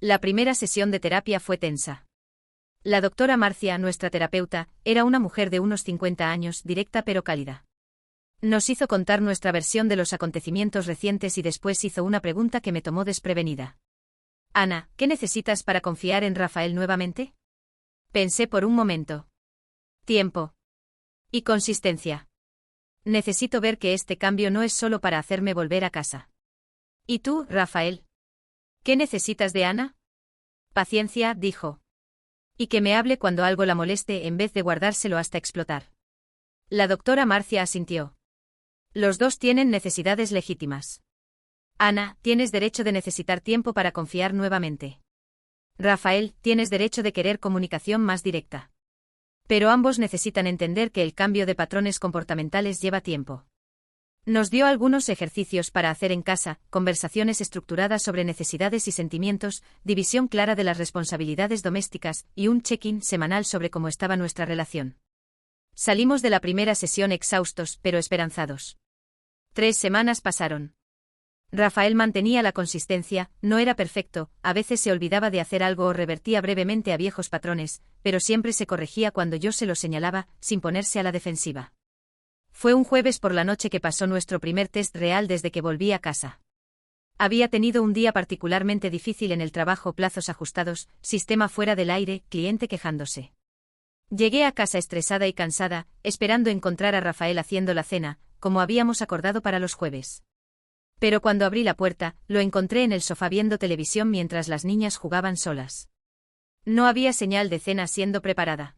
La primera sesión de terapia fue tensa. La doctora Marcia, nuestra terapeuta, era una mujer de unos 50 años, directa pero cálida. Nos hizo contar nuestra versión de los acontecimientos recientes y después hizo una pregunta que me tomó desprevenida. Ana, ¿qué necesitas para confiar en Rafael nuevamente? Pensé por un momento. Tiempo. Y consistencia. Necesito ver que este cambio no es solo para hacerme volver a casa. ¿Y tú, Rafael? ¿Qué necesitas de Ana? Paciencia, dijo. Y que me hable cuando algo la moleste en vez de guardárselo hasta explotar. La doctora Marcia asintió. Los dos tienen necesidades legítimas. Ana, tienes derecho de necesitar tiempo para confiar nuevamente. Rafael, tienes derecho de querer comunicación más directa. Pero ambos necesitan entender que el cambio de patrones comportamentales lleva tiempo. Nos dio algunos ejercicios para hacer en casa, conversaciones estructuradas sobre necesidades y sentimientos, división clara de las responsabilidades domésticas y un check-in semanal sobre cómo estaba nuestra relación. Salimos de la primera sesión exhaustos, pero esperanzados. 3 semanas pasaron. Rafael mantenía la consistencia, no era perfecto, a veces se olvidaba de hacer algo o revertía brevemente a viejos patrones, pero siempre se corregía cuando yo se lo señalaba, sin ponerse a la defensiva. Fue un jueves por la noche que pasó nuestro primer test real desde que volví a casa. Había tenido un día particularmente difícil en el trabajo, plazos ajustados, sistema fuera del aire, cliente quejándose. Llegué a casa estresada y cansada, esperando encontrar a Rafael haciendo la cena, como habíamos acordado para los jueves. Pero cuando abrí la puerta, lo encontré en el sofá viendo televisión mientras las niñas jugaban solas. No había señal de cena siendo preparada.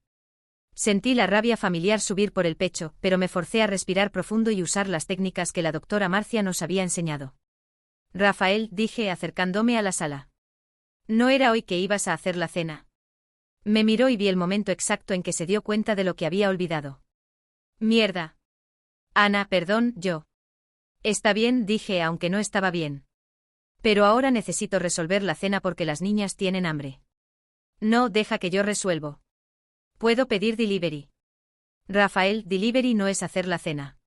Sentí la rabia familiar subir por el pecho, pero me forcé a respirar profundo y usar las técnicas que la doctora Marcia nos había enseñado. Rafael, dije acercándome a la sala. ¿No era hoy que ibas a hacer la cena? Me miró y vi el momento exacto en que se dio cuenta de lo que había olvidado. Mierda. Ana, perdón, yo. Está bien, dije aunque no estaba bien. Pero ahora necesito resolver la cena porque las niñas tienen hambre. No, deja que yo resuelvo. Puedo pedir delivery. Rafael, delivery no es hacer la cena.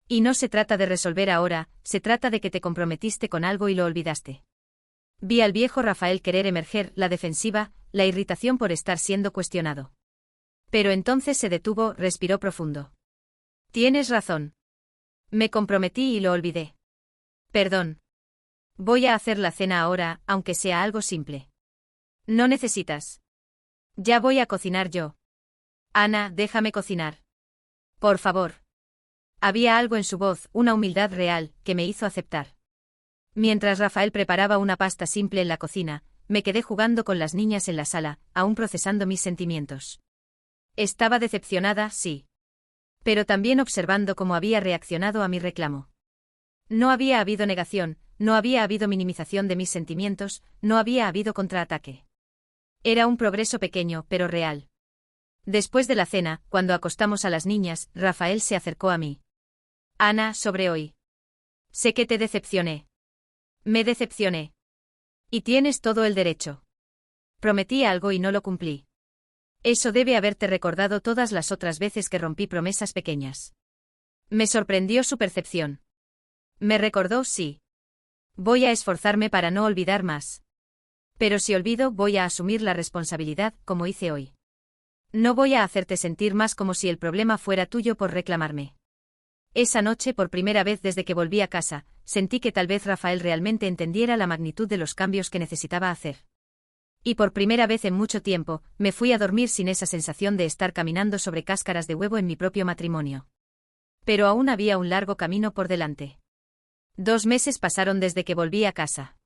Y no se trata de resolver ahora, se trata de que te comprometiste con algo y lo olvidaste. Vi al viejo Rafael querer emerger, la defensiva, la irritación por estar siendo cuestionado. Pero entonces se detuvo, respiró profundo. Tienes razón. Me comprometí y lo olvidé. Perdón. Voy a hacer la cena ahora, aunque sea algo simple. No necesitas. Ya voy a cocinar yo. Ana, déjame cocinar. Por favor. Había algo en su voz, una humildad real, que me hizo aceptar. Mientras Rafael preparaba una pasta simple en la cocina, me quedé jugando con las niñas en la sala, aún procesando mis sentimientos. Estaba decepcionada, sí. Pero también observando cómo había reaccionado a mi reclamo. No había habido negación, no había habido minimización de mis sentimientos, no había habido contraataque. Era un progreso pequeño, pero real. Después de la cena, cuando acostamos a las niñas, Rafael se acercó a mí. Ana, sobre hoy. Sé que te decepcioné. Me decepcioné. Y tienes todo el derecho. Prometí algo y no lo cumplí. Eso debe haberte recordado todas las otras veces que rompí promesas pequeñas. Me sorprendió su percepción. Me recordó, sí. Voy a esforzarme para no olvidar más. Pero si olvido, voy a asumir la responsabilidad, como hice hoy. No voy a hacerte sentir más como si el problema fuera tuyo por reclamarme. Esa noche, por primera vez desde que volví a casa, sentí que tal vez Rafael realmente entendiera la magnitud de los cambios que necesitaba hacer. Y por primera vez en mucho tiempo, me fui a dormir sin esa sensación de estar caminando sobre cáscaras de huevo en mi propio matrimonio. Pero aún había un largo camino por delante. 2 meses pasaron desde que volví a casa.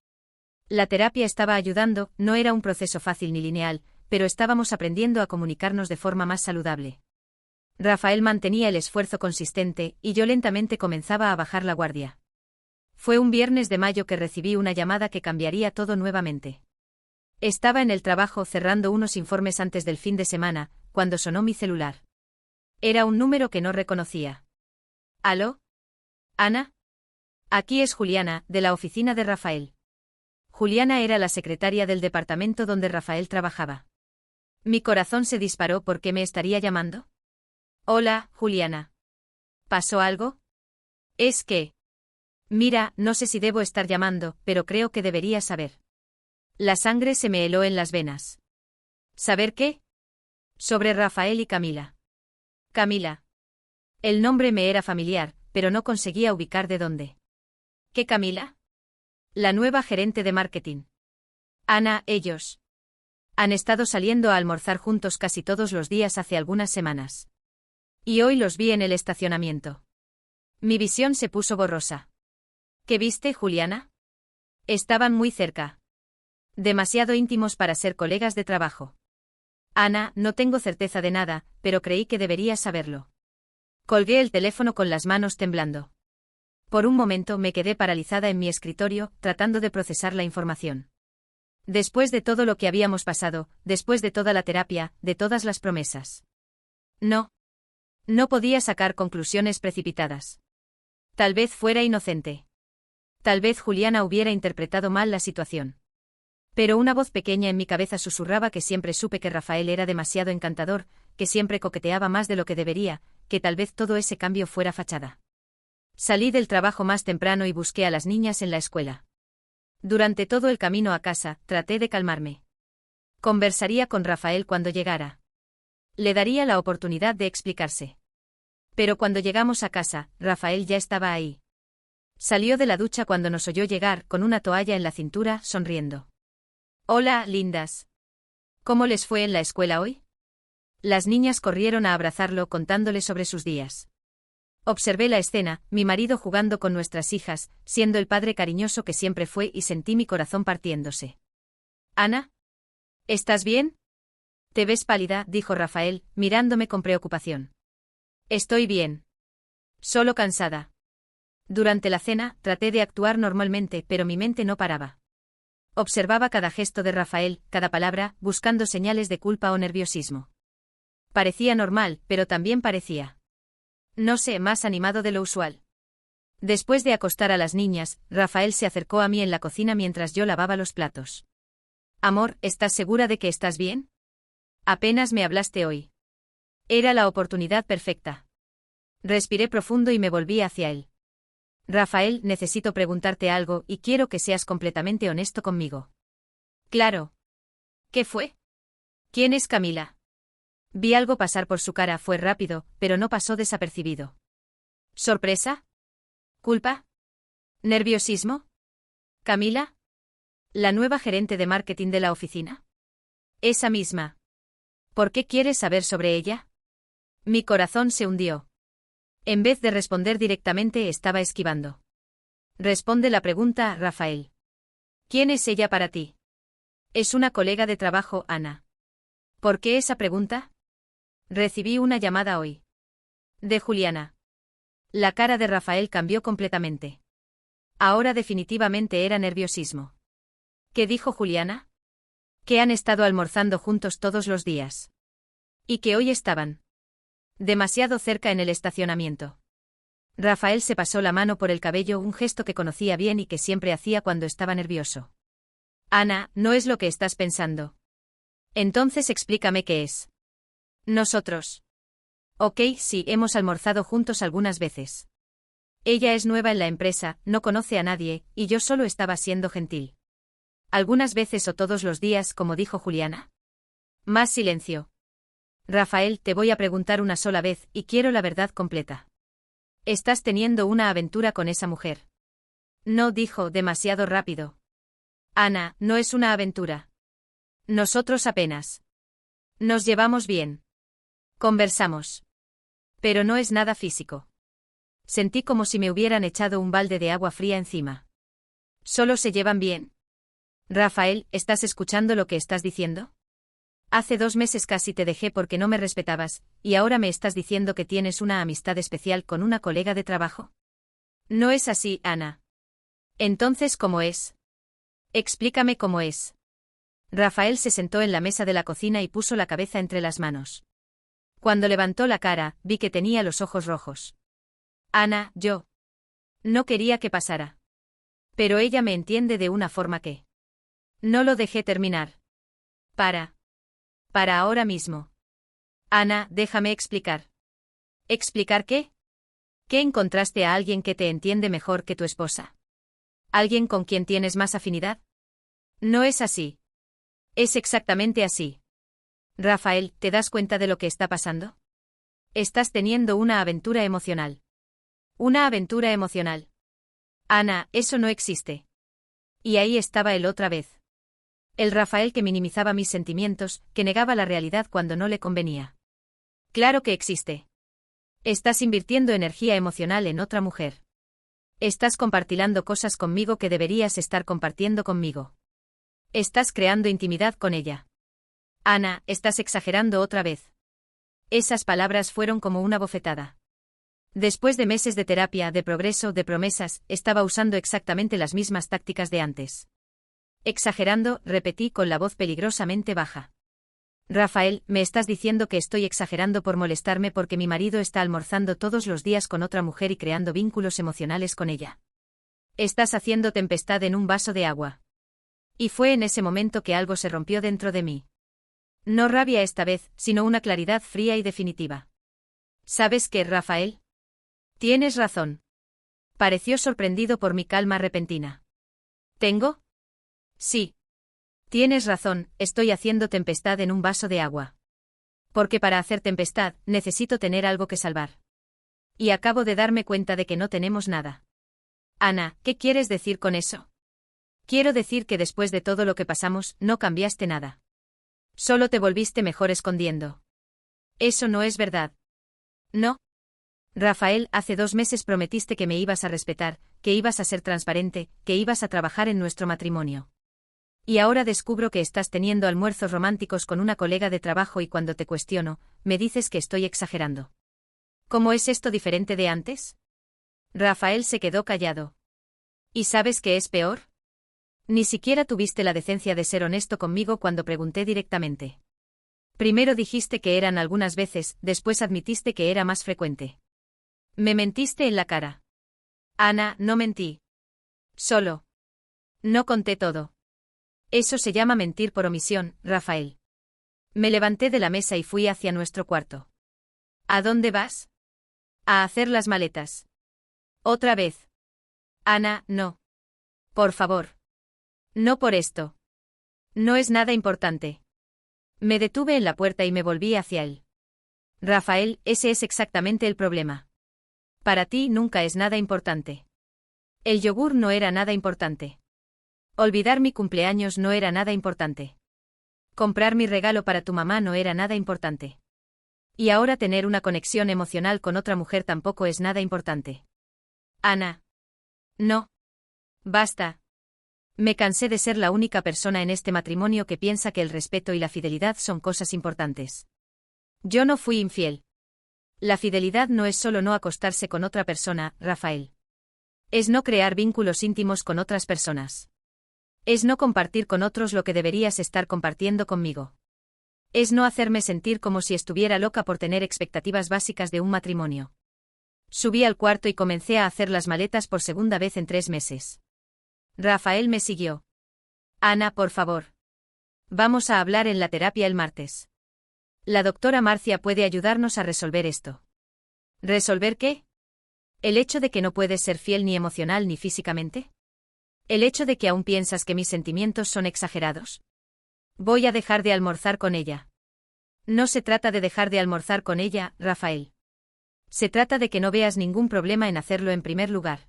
La terapia estaba ayudando, no era un proceso fácil ni lineal, pero estábamos aprendiendo a comunicarnos de forma más saludable. Rafael mantenía el esfuerzo consistente, y yo lentamente comenzaba a bajar la guardia. Fue un viernes de mayo que recibí una llamada que cambiaría todo nuevamente. Estaba en el trabajo cerrando unos informes antes del fin de semana, cuando sonó mi celular. Era un número que no reconocía. ¿Aló? ¿Ana? Aquí es Juliana, de la oficina de Rafael. Juliana era la secretaria del departamento donde Rafael trabajaba. Mi corazón se disparó. ¿Por qué me estaría llamando? Hola, Juliana. ¿Pasó algo? Es que... Mira, no sé si debo estar llamando, pero creo que deberías saber. La sangre se me heló en las venas. ¿Saber qué? Sobre Rafael y Camila. Camila. El nombre me era familiar, pero no conseguía ubicar de dónde. ¿Qué Camila? La nueva gerente de marketing. Ana, ellos. Han estado saliendo a almorzar juntos casi todos los días hace algunas semanas. Y hoy los vi en el estacionamiento. Mi visión se puso borrosa. ¿Qué viste, Juliana? Estaban muy cerca. Demasiado íntimos para ser colegas de trabajo. Ana, no tengo certeza de nada, pero creí que deberías saberlo. Colgué el teléfono con las manos temblando. Por un momento me quedé paralizada en mi escritorio, tratando de procesar la información. Después de todo lo que habíamos pasado, después de toda la terapia, de todas las promesas. No. No podía sacar conclusiones precipitadas. Tal vez fuera inocente. Tal vez Juliana hubiera interpretado mal la situación. Pero una voz pequeña en mi cabeza susurraba que siempre supe que Rafael era demasiado encantador, que siempre coqueteaba más de lo que debería, que tal vez todo ese cambio fuera fachada. Salí del trabajo más temprano y busqué a las niñas en la escuela. Durante todo el camino a casa, traté de calmarme. Conversaría con Rafael cuando llegara. Le daría la oportunidad de explicarse. Pero cuando llegamos a casa, Rafael ya estaba ahí. Salió de la ducha cuando nos oyó llegar, con una toalla en la cintura, sonriendo. Hola, lindas. ¿Cómo les fue en la escuela hoy? Las niñas corrieron a abrazarlo contándole sobre sus días. Observé la escena, mi marido jugando con nuestras hijas, siendo el padre cariñoso que siempre fue, y sentí mi corazón partiéndose. Ana, ¿estás bien? Te ves pálida, dijo Rafael, mirándome con preocupación. Estoy bien. Solo cansada. Durante la cena, traté de actuar normalmente, pero mi mente no paraba. Observaba cada gesto de Rafael, cada palabra, buscando señales de culpa o nerviosismo. Parecía normal, pero también parecía, no sé, más animado de lo usual. Después de acostar a las niñas, Rafael se acercó a mí en la cocina mientras yo lavaba los platos. Amor, ¿estás segura de que estás bien? Apenas me hablaste hoy. Era la oportunidad perfecta. Respiré profundo y me volví hacia él. Rafael, necesito preguntarte algo y quiero que seas completamente honesto conmigo. Claro. ¿Qué fue? ¿Quién es Camila? Vi algo pasar por su cara, fue rápido, pero no pasó desapercibido. ¿Sorpresa? ¿Culpa? ¿Nerviosismo? ¿Camila? ¿La nueva gerente de marketing de la oficina? Esa misma. ¿Por qué quieres saber sobre ella? Mi corazón se hundió. En vez de responder directamente, estaba esquivando. Responde la pregunta, Rafael. ¿Quién es ella para ti? Es una colega de trabajo, Ana. ¿Por qué esa pregunta? Recibí una llamada hoy. De Juliana. La cara de Rafael cambió completamente. Ahora definitivamente era nerviosismo. ¿Qué dijo Juliana? Que han estado almorzando juntos todos los días. Y que hoy estaban demasiado cerca en el estacionamiento. Rafael se pasó la mano por el cabello, un gesto que conocía bien y que siempre hacía cuando estaba nervioso. Ana, no es lo que estás pensando. Entonces explícame qué es. Nosotros. Ok, sí, hemos almorzado juntos algunas veces. Ella es nueva en la empresa, no conoce a nadie, y yo solo estaba siendo gentil. ¿Algunas veces o todos los días, como dijo Juliana? Más silencio. Rafael, te voy a preguntar una sola vez, y quiero la verdad completa. ¿Estás teniendo una aventura con esa mujer? No, dijo, demasiado rápido. Ana, no es una aventura. Nosotros apenas nos llevamos bien. Conversamos. Pero no es nada físico. Sentí como si me hubieran echado un balde de agua fría encima. ¿Solo se llevan bien? Rafael, ¿estás escuchando lo que estás diciendo? Hace 2 meses casi te dejé porque no me respetabas, y ahora me estás diciendo que tienes una amistad especial con una colega de trabajo. No es así, Ana. Entonces, ¿cómo es? Explícame cómo es. Rafael se sentó en la mesa de la cocina y puso la cabeza entre las manos. Cuando levantó la cara, vi que tenía los ojos rojos. Ana, yo no quería que pasara. Pero ella me entiende de una forma que... No lo dejé terminar. Para ahora mismo. Ana, déjame explicar. ¿Explicar qué? ¿Que encontraste a alguien que te entiende mejor que tu esposa? ¿Alguien con quien tienes más afinidad? No es así. Es exactamente así. Rafael, ¿te das cuenta de lo que está pasando? Estás teniendo una aventura emocional. Una aventura emocional. Ana, eso no existe. Y ahí estaba él otra vez. El Rafael que minimizaba mis sentimientos, que negaba la realidad cuando no le convenía. Claro que existe. Estás invirtiendo energía emocional en otra mujer. Estás compartilando cosas conmigo que deberías estar compartiendo conmigo. Estás creando intimidad con ella. Ana, estás exagerando otra vez. Esas palabras fueron como una bofetada. Después de meses de terapia, de progreso, de promesas, estaba usando exactamente las mismas tácticas de antes. Exagerando, repetí con la voz peligrosamente baja. Rafael, me estás diciendo que estoy exagerando por molestarme porque mi marido está almorzando todos los días con otra mujer y creando vínculos emocionales con ella. Estás haciendo tempestad en un vaso de agua. Y fue en ese momento que algo se rompió dentro de mí. No rabia esta vez, sino una claridad fría y definitiva. ¿Sabes qué, Rafael? Tienes razón. Pareció sorprendido por mi calma repentina. ¿Tengo? Sí. Tienes razón, estoy haciendo tempestad en un vaso de agua. Porque para hacer tempestad, necesito tener algo que salvar. Y acabo de darme cuenta de que no tenemos nada. Ana, ¿qué quieres decir con eso? Quiero decir que después de todo lo que pasamos, no cambiaste nada. Solo te volviste mejor escondiendo. Eso no es verdad. ¿No? Rafael, hace 2 meses prometiste que me ibas a respetar, que ibas a ser transparente, que ibas a trabajar en nuestro matrimonio. Y ahora descubro que estás teniendo almuerzos románticos con una colega de trabajo y cuando te cuestiono, me dices que estoy exagerando. ¿Cómo es esto diferente de antes? Rafael se quedó callado. ¿Y sabes qué es peor? Ni siquiera tuviste la decencia de ser honesto conmigo cuando pregunté directamente. Primero dijiste que eran algunas veces, después admitiste que era más frecuente. Me mentiste en la cara. Ana, no mentí. Solo. No conté todo. Eso se llama mentir por omisión, Rafael. Me levanté de la mesa y fui hacia nuestro cuarto. ¿A dónde vas? A hacer las maletas. ¿Otra vez? Ana, no. Por favor. No por esto. No es nada importante. Me detuve en la puerta y me volví hacia él. Rafael, ese es exactamente el problema. Para ti nunca es nada importante. El yogur no era nada importante. Olvidar mi cumpleaños no era nada importante. Comprar mi regalo para tu mamá no era nada importante. Y ahora tener una conexión emocional con otra mujer tampoco es nada importante. Ana. No. Basta. Me cansé de ser la única persona en este matrimonio que piensa que el respeto y la fidelidad son cosas importantes. Yo no fui infiel. La fidelidad no es solo no acostarse con otra persona, Rafael. Es no crear vínculos íntimos con otras personas. Es no compartir con otros lo que deberías estar compartiendo conmigo. Es no hacerme sentir como si estuviera loca por tener expectativas básicas de un matrimonio. Subí al cuarto y comencé a hacer las maletas por segunda vez en 3 meses. Rafael me siguió. Ana, por favor. Vamos a hablar en la terapia el martes. La doctora Marcia puede ayudarnos a resolver esto. ¿Resolver qué? ¿El hecho de que no puedes ser fiel ni emocional ni físicamente? ¿El hecho de que aún piensas que mis sentimientos son exagerados? Voy a dejar de almorzar con ella. No se trata de dejar de almorzar con ella, Rafael. Se trata de que no veas ningún problema en hacerlo en primer lugar.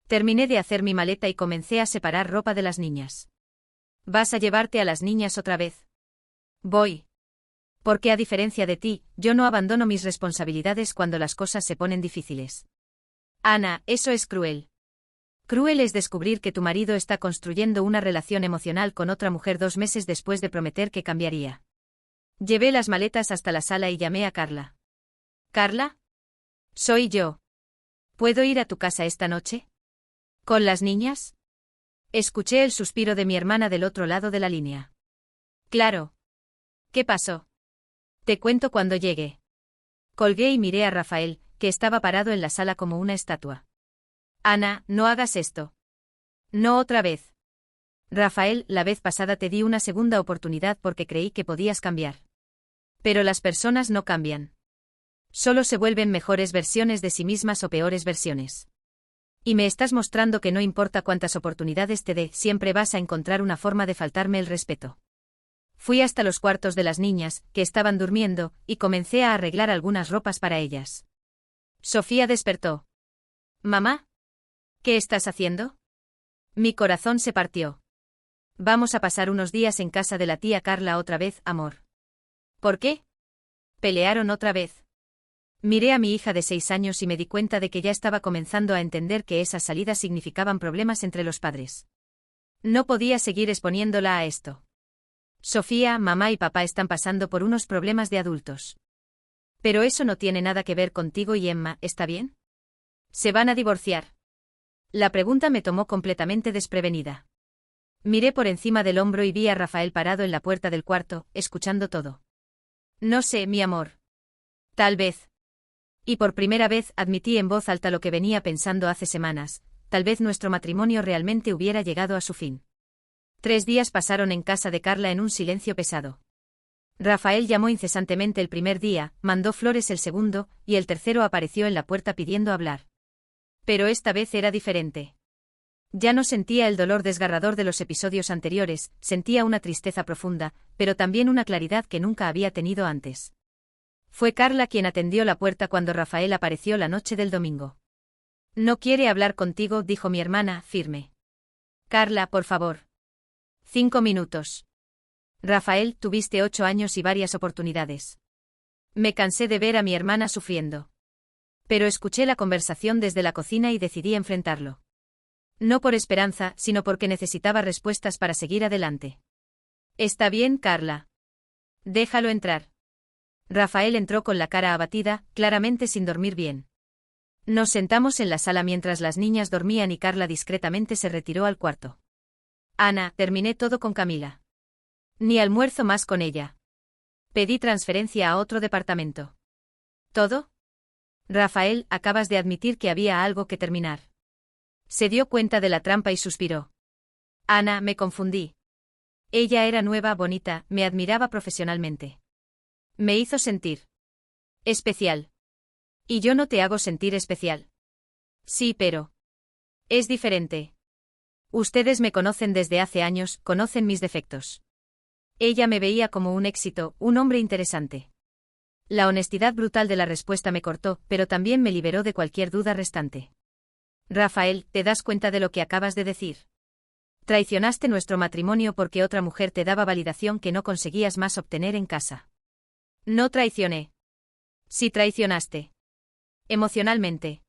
Terminé de hacer mi maleta y comencé a separar ropa de las niñas. ¿Vas a llevarte a las niñas otra vez? Voy. Porque a diferencia de ti, yo no abandono mis responsabilidades cuando las cosas se ponen difíciles. Ana, eso es cruel. Cruel es descubrir que tu marido está construyendo una relación emocional con otra mujer 2 meses después de prometer que cambiaría. Llevé las maletas hasta la sala y llamé a Carla. ¿Carla? Soy yo. ¿Puedo ir a tu casa esta noche? ¿Con las niñas? Escuché el suspiro de mi hermana del otro lado de la línea. Claro. ¿Qué pasó? Te cuento cuando llegue. Colgué y miré a Rafael, que estaba parado en la sala como una estatua. Ana, no hagas esto. No otra vez. Rafael, la vez pasada te di una segunda oportunidad porque creí que podías cambiar. Pero las personas no cambian. Solo se vuelven mejores versiones de sí mismas o peores versiones. Y me estás mostrando que no importa cuántas oportunidades te dé, siempre vas a encontrar una forma de faltarme el respeto. Fui hasta los cuartos de las niñas, que estaban durmiendo, y comencé a arreglar algunas ropas para ellas. Sofía despertó. ¿Mamá? ¿Qué estás haciendo? Mi corazón se partió. Vamos a pasar unos días en casa de la tía Carla otra vez, amor. ¿Por qué? ¿Pelearon otra vez? Miré a mi hija de 6 años y me di cuenta de que ya estaba comenzando a entender que esas salidas significaban problemas entre los padres. No podía seguir exponiéndola a esto. Sofía, mamá y papá están pasando por unos problemas de adultos. Pero eso no tiene nada que ver contigo y Emma, ¿está bien? ¿Se van a divorciar? La pregunta me tomó completamente desprevenida. Miré por encima del hombro y vi a Rafael parado en la puerta del cuarto, escuchando todo. No sé, mi amor. Tal vez. Y por primera vez admití en voz alta lo que venía pensando hace semanas, tal vez nuestro matrimonio realmente hubiera llegado a su fin. 3 días pasaron en casa de Carla en un silencio pesado. Rafael llamó incesantemente el primer día, mandó flores el segundo, y el tercero apareció en la puerta pidiendo hablar. Pero esta vez era diferente. Ya no sentía el dolor desgarrador de los episodios anteriores, sentía una tristeza profunda, pero también una claridad que nunca había tenido antes. Fue Carla quien atendió la puerta cuando Rafael apareció la noche del domingo. No quiere hablar contigo, dijo mi hermana, firme. Carla, por favor. 5 minutos. Rafael, tuviste 8 años y varias oportunidades. Me cansé de ver a mi hermana sufriendo. Pero escuché la conversación desde la cocina y decidí enfrentarlo. No por esperanza, sino porque necesitaba respuestas para seguir adelante. Está bien, Carla. Déjalo entrar. Rafael entró con la cara abatida, claramente sin dormir bien. Nos sentamos en la sala mientras las niñas dormían y Carla discretamente se retiró al cuarto. Ana, terminé todo con Camila. Ni almuerzo más con ella. Pedí transferencia a otro departamento. ¿Todo? Rafael, acabas de admitir que había algo que terminar. Se dio cuenta de la trampa y suspiró. Ana, me confundí. Ella era nueva, bonita, me admiraba profesionalmente. Me hizo sentir especial. Y yo no te hago sentir especial. Sí, pero es diferente. Ustedes me conocen desde hace años, conocen mis defectos. Ella me veía como un éxito, un hombre interesante. La honestidad brutal de la respuesta me cortó, pero también me liberó de cualquier duda restante. Rafael, ¿te das cuenta de lo que acabas de decir? Traicionaste nuestro matrimonio porque otra mujer te daba validación que no conseguías más obtener en casa. No traicioné. Sí traicionaste. Emocionalmente.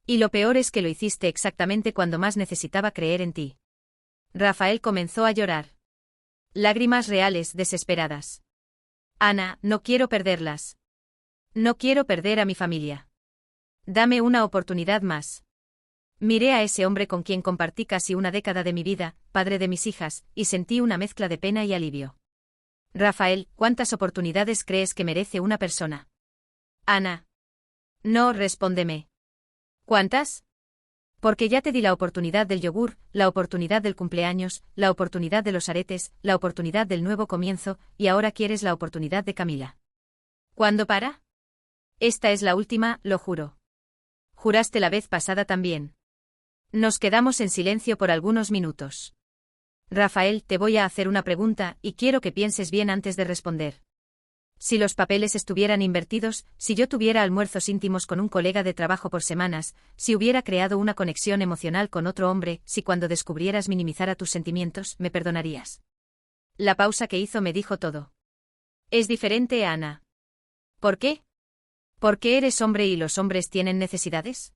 Y lo peor es que lo hiciste exactamente cuando más necesitaba creer en ti. Rafael comenzó a llorar. Lágrimas reales, desesperadas. Ana, no quiero perderlas. No quiero perder a mi familia. Dame una oportunidad más. Miré a ese hombre con quien compartí casi una década de mi vida, padre de mis hijas, y sentí una mezcla de pena y alivio. Rafael, ¿cuántas oportunidades crees que merece una persona? Ana. No, respóndeme. ¿Cuántas? Porque ya te di la oportunidad del yogur, la oportunidad del cumpleaños, la oportunidad de los aretes, la oportunidad del nuevo comienzo, y ahora quieres la oportunidad de Camila. ¿Cuándo para? Esta es la última, lo juro. Juraste la vez pasada también. Nos quedamos en silencio por algunos minutos. Rafael, te voy a hacer una pregunta, y quiero que pienses bien antes de responder. Si los papeles estuvieran invertidos, si yo tuviera almuerzos íntimos con un colega de trabajo por semanas, si hubiera creado una conexión emocional con otro hombre, si cuando descubrieras minimizara tus sentimientos, ¿me perdonarías? La pausa que hizo me dijo todo. Es diferente, Ana. ¿Por qué? ¿Porque eres hombre y los hombres tienen necesidades?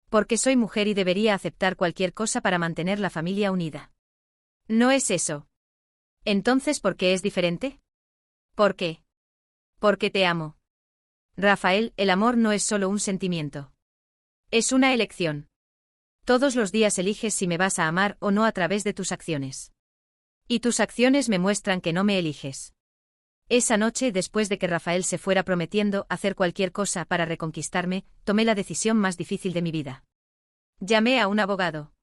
Porque soy mujer y debería aceptar cualquier cosa para mantener la familia unida. No es eso. Entonces, ¿por qué es diferente? ¿Por qué? Porque te amo. Rafael, el amor no es solo un sentimiento. Es una elección. Todos los días eliges si me vas a amar o no a través de tus acciones. Y tus acciones me muestran que no me eliges. Esa noche, después de que Rafael se fuera prometiendo hacer cualquier cosa para reconquistarme, tomé la decisión más difícil de mi vida. Llamé a un abogado.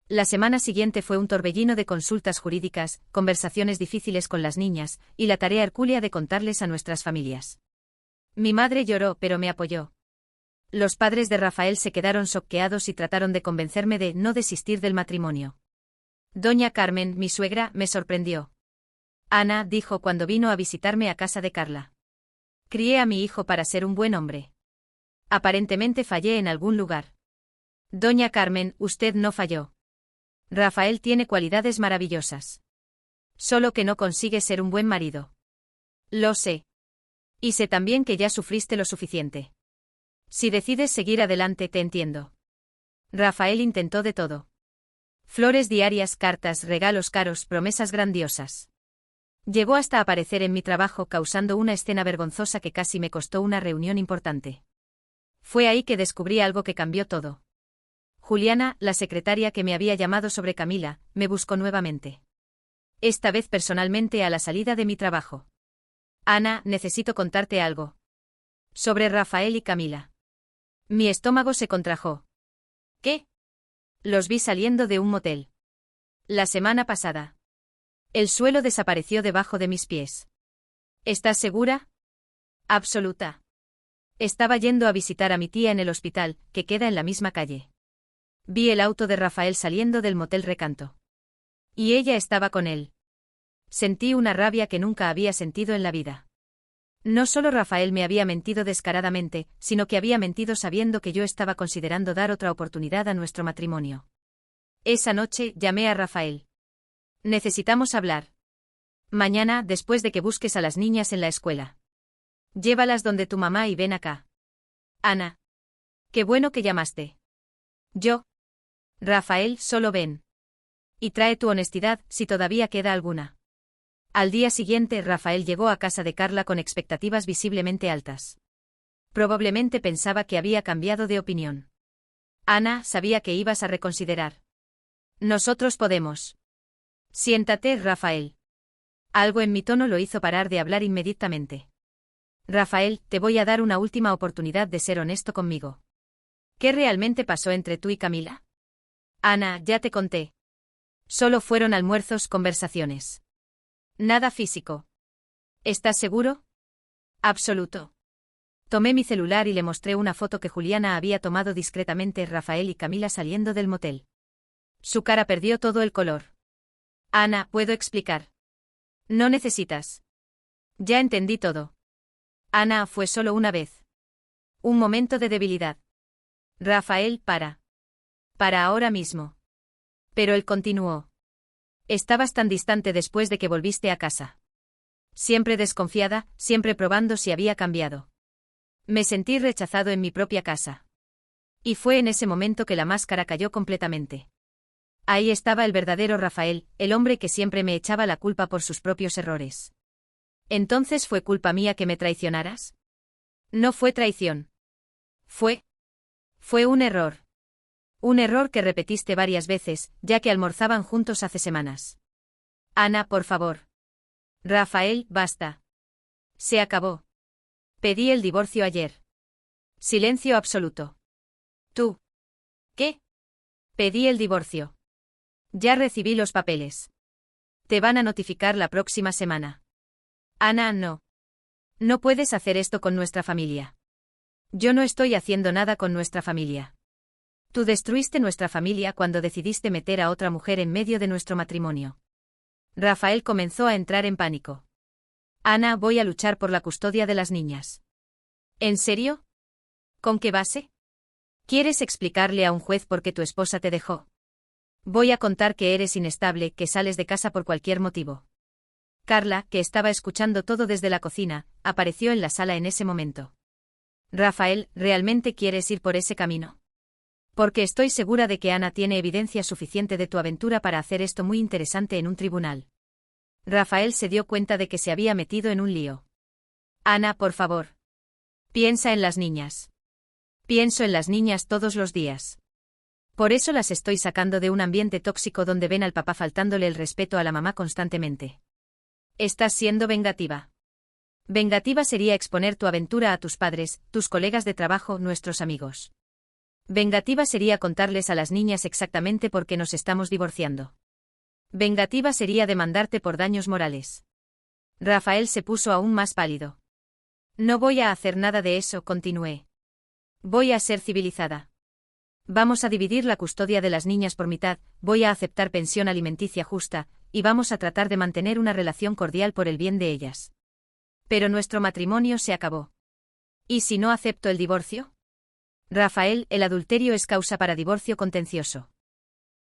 La semana siguiente fue un torbellino de consultas jurídicas, conversaciones difíciles con las niñas, y la tarea hercúlea de contarles a nuestras familias. Mi madre lloró, pero me apoyó. Los padres de Rafael se quedaron choqueados y trataron de convencerme de no desistir del matrimonio. Doña Carmen, mi suegra, me sorprendió. Ana, dijo cuando vino a visitarme a casa de Carla. Crié a mi hijo para ser un buen hombre. Aparentemente fallé en algún lugar. Doña Carmen, usted no falló. Rafael tiene cualidades maravillosas. Solo que no consigue ser un buen marido. Lo sé. Y sé también que ya sufriste lo suficiente. Si decides seguir adelante, te entiendo. Rafael intentó de todo. Flores diarias, cartas, regalos caros, promesas grandiosas. Llegó hasta aparecer en mi trabajo causando una escena vergonzosa que casi me costó una reunión importante. Fue ahí que descubrí algo que cambió todo. Juliana, la secretaria que me había llamado sobre Camila, me buscó nuevamente. Esta vez personalmente a la salida de mi trabajo. Ana, necesito contarte algo. Sobre Rafael y Camila. Mi estómago se contrajo. ¿Qué? Los vi saliendo de un motel. La semana pasada. El suelo desapareció debajo de mis pies. ¿Estás segura? Absoluta. Estaba yendo a visitar a mi tía en el hospital, que queda en la misma calle. Vi el auto de Rafael saliendo del motel Recanto. Y ella estaba con él. Sentí una rabia que nunca había sentido en la vida. No solo Rafael me había mentido descaradamente, sino que había mentido sabiendo que yo estaba considerando dar otra oportunidad a nuestro matrimonio. Esa noche llamé a Rafael. Necesitamos hablar. Mañana, después de que busques a las niñas en la escuela. Llévalas donde tu mamá y ven acá. Ana. Qué bueno que llamaste. Yo. Rafael, solo ven. Y trae tu honestidad, si todavía queda alguna. Al día siguiente, Rafael llegó a casa de Carla con expectativas visiblemente altas. Probablemente pensaba que había cambiado de opinión. Ana, sabía que ibas a reconsiderar. Nosotros podemos. Siéntate, Rafael. Algo en mi tono lo hizo parar de hablar inmediatamente. Rafael, te voy a dar una última oportunidad de ser honesto conmigo. ¿Qué realmente pasó entre tú y Camila? Ana, ya te conté. Solo fueron almuerzos, conversaciones. Nada físico. ¿Estás seguro? Absoluto. Tomé mi celular y le mostré una foto que Juliana había tomado discretamente Rafael y Camila saliendo del motel. Su cara perdió todo el color. Ana, ¿puedo explicar? No necesitas. Ya entendí todo. Ana, fue solo una vez. Un momento de debilidad. Rafael, para. Para ahora mismo. Pero él continuó. Estabas tan distante después de que volviste a casa. Siempre desconfiada, siempre probando si había cambiado. Me sentí rechazado en mi propia casa. Y fue en ese momento que la máscara cayó completamente. Ahí estaba el verdadero Rafael, el hombre que siempre me echaba la culpa por sus propios errores. ¿Entonces fue culpa mía que me traicionaras? No fue traición. Fue un error. Un error que repetiste varias veces, ya que almorzaban juntos hace semanas. Ana, por favor. Rafael, basta. Se acabó. Pedí el divorcio ayer. Silencio absoluto. ¿Tú? ¿Qué? Pedí el divorcio. Ya recibí los papeles. Te van a notificar la próxima semana. Ana, no. No puedes hacer esto con nuestra familia. Yo no estoy haciendo nada con nuestra familia. Tú destruiste nuestra familia cuando decidiste meter a otra mujer en medio de nuestro matrimonio. Rafael comenzó a entrar en pánico. Ana, voy a luchar por la custodia de las niñas. ¿En serio? ¿Con qué base? ¿Quieres explicarle a un juez por qué tu esposa te dejó? Voy a contar que eres inestable, que sales de casa por cualquier motivo. Carla, que estaba escuchando todo desde la cocina, apareció en la sala en ese momento. Rafael, ¿realmente quieres ir por ese camino? Porque estoy segura de que Ana tiene evidencia suficiente de tu aventura para hacer esto muy interesante en un tribunal. Rafael se dio cuenta de que se había metido en un lío. Ana, por favor. Piensa en las niñas. Pienso en las niñas todos los días. Por eso las estoy sacando de un ambiente tóxico donde ven al papá faltándole el respeto a la mamá constantemente. Estás siendo vengativa. Vengativa sería exponer tu aventura a tus padres, tus colegas de trabajo, nuestros amigos. Vengativa sería contarles a las niñas exactamente por qué nos estamos divorciando. Vengativa sería demandarte por daños morales. Rafael se puso aún más pálido. No voy a hacer nada de eso, continué. Voy a ser civilizada. Vamos a dividir la custodia de las niñas por mitad, voy a aceptar pensión alimenticia justa, y vamos a tratar de mantener una relación cordial por el bien de ellas. Pero nuestro matrimonio se acabó. ¿Y si no acepto el divorcio? Rafael, el adulterio es causa para divorcio contencioso.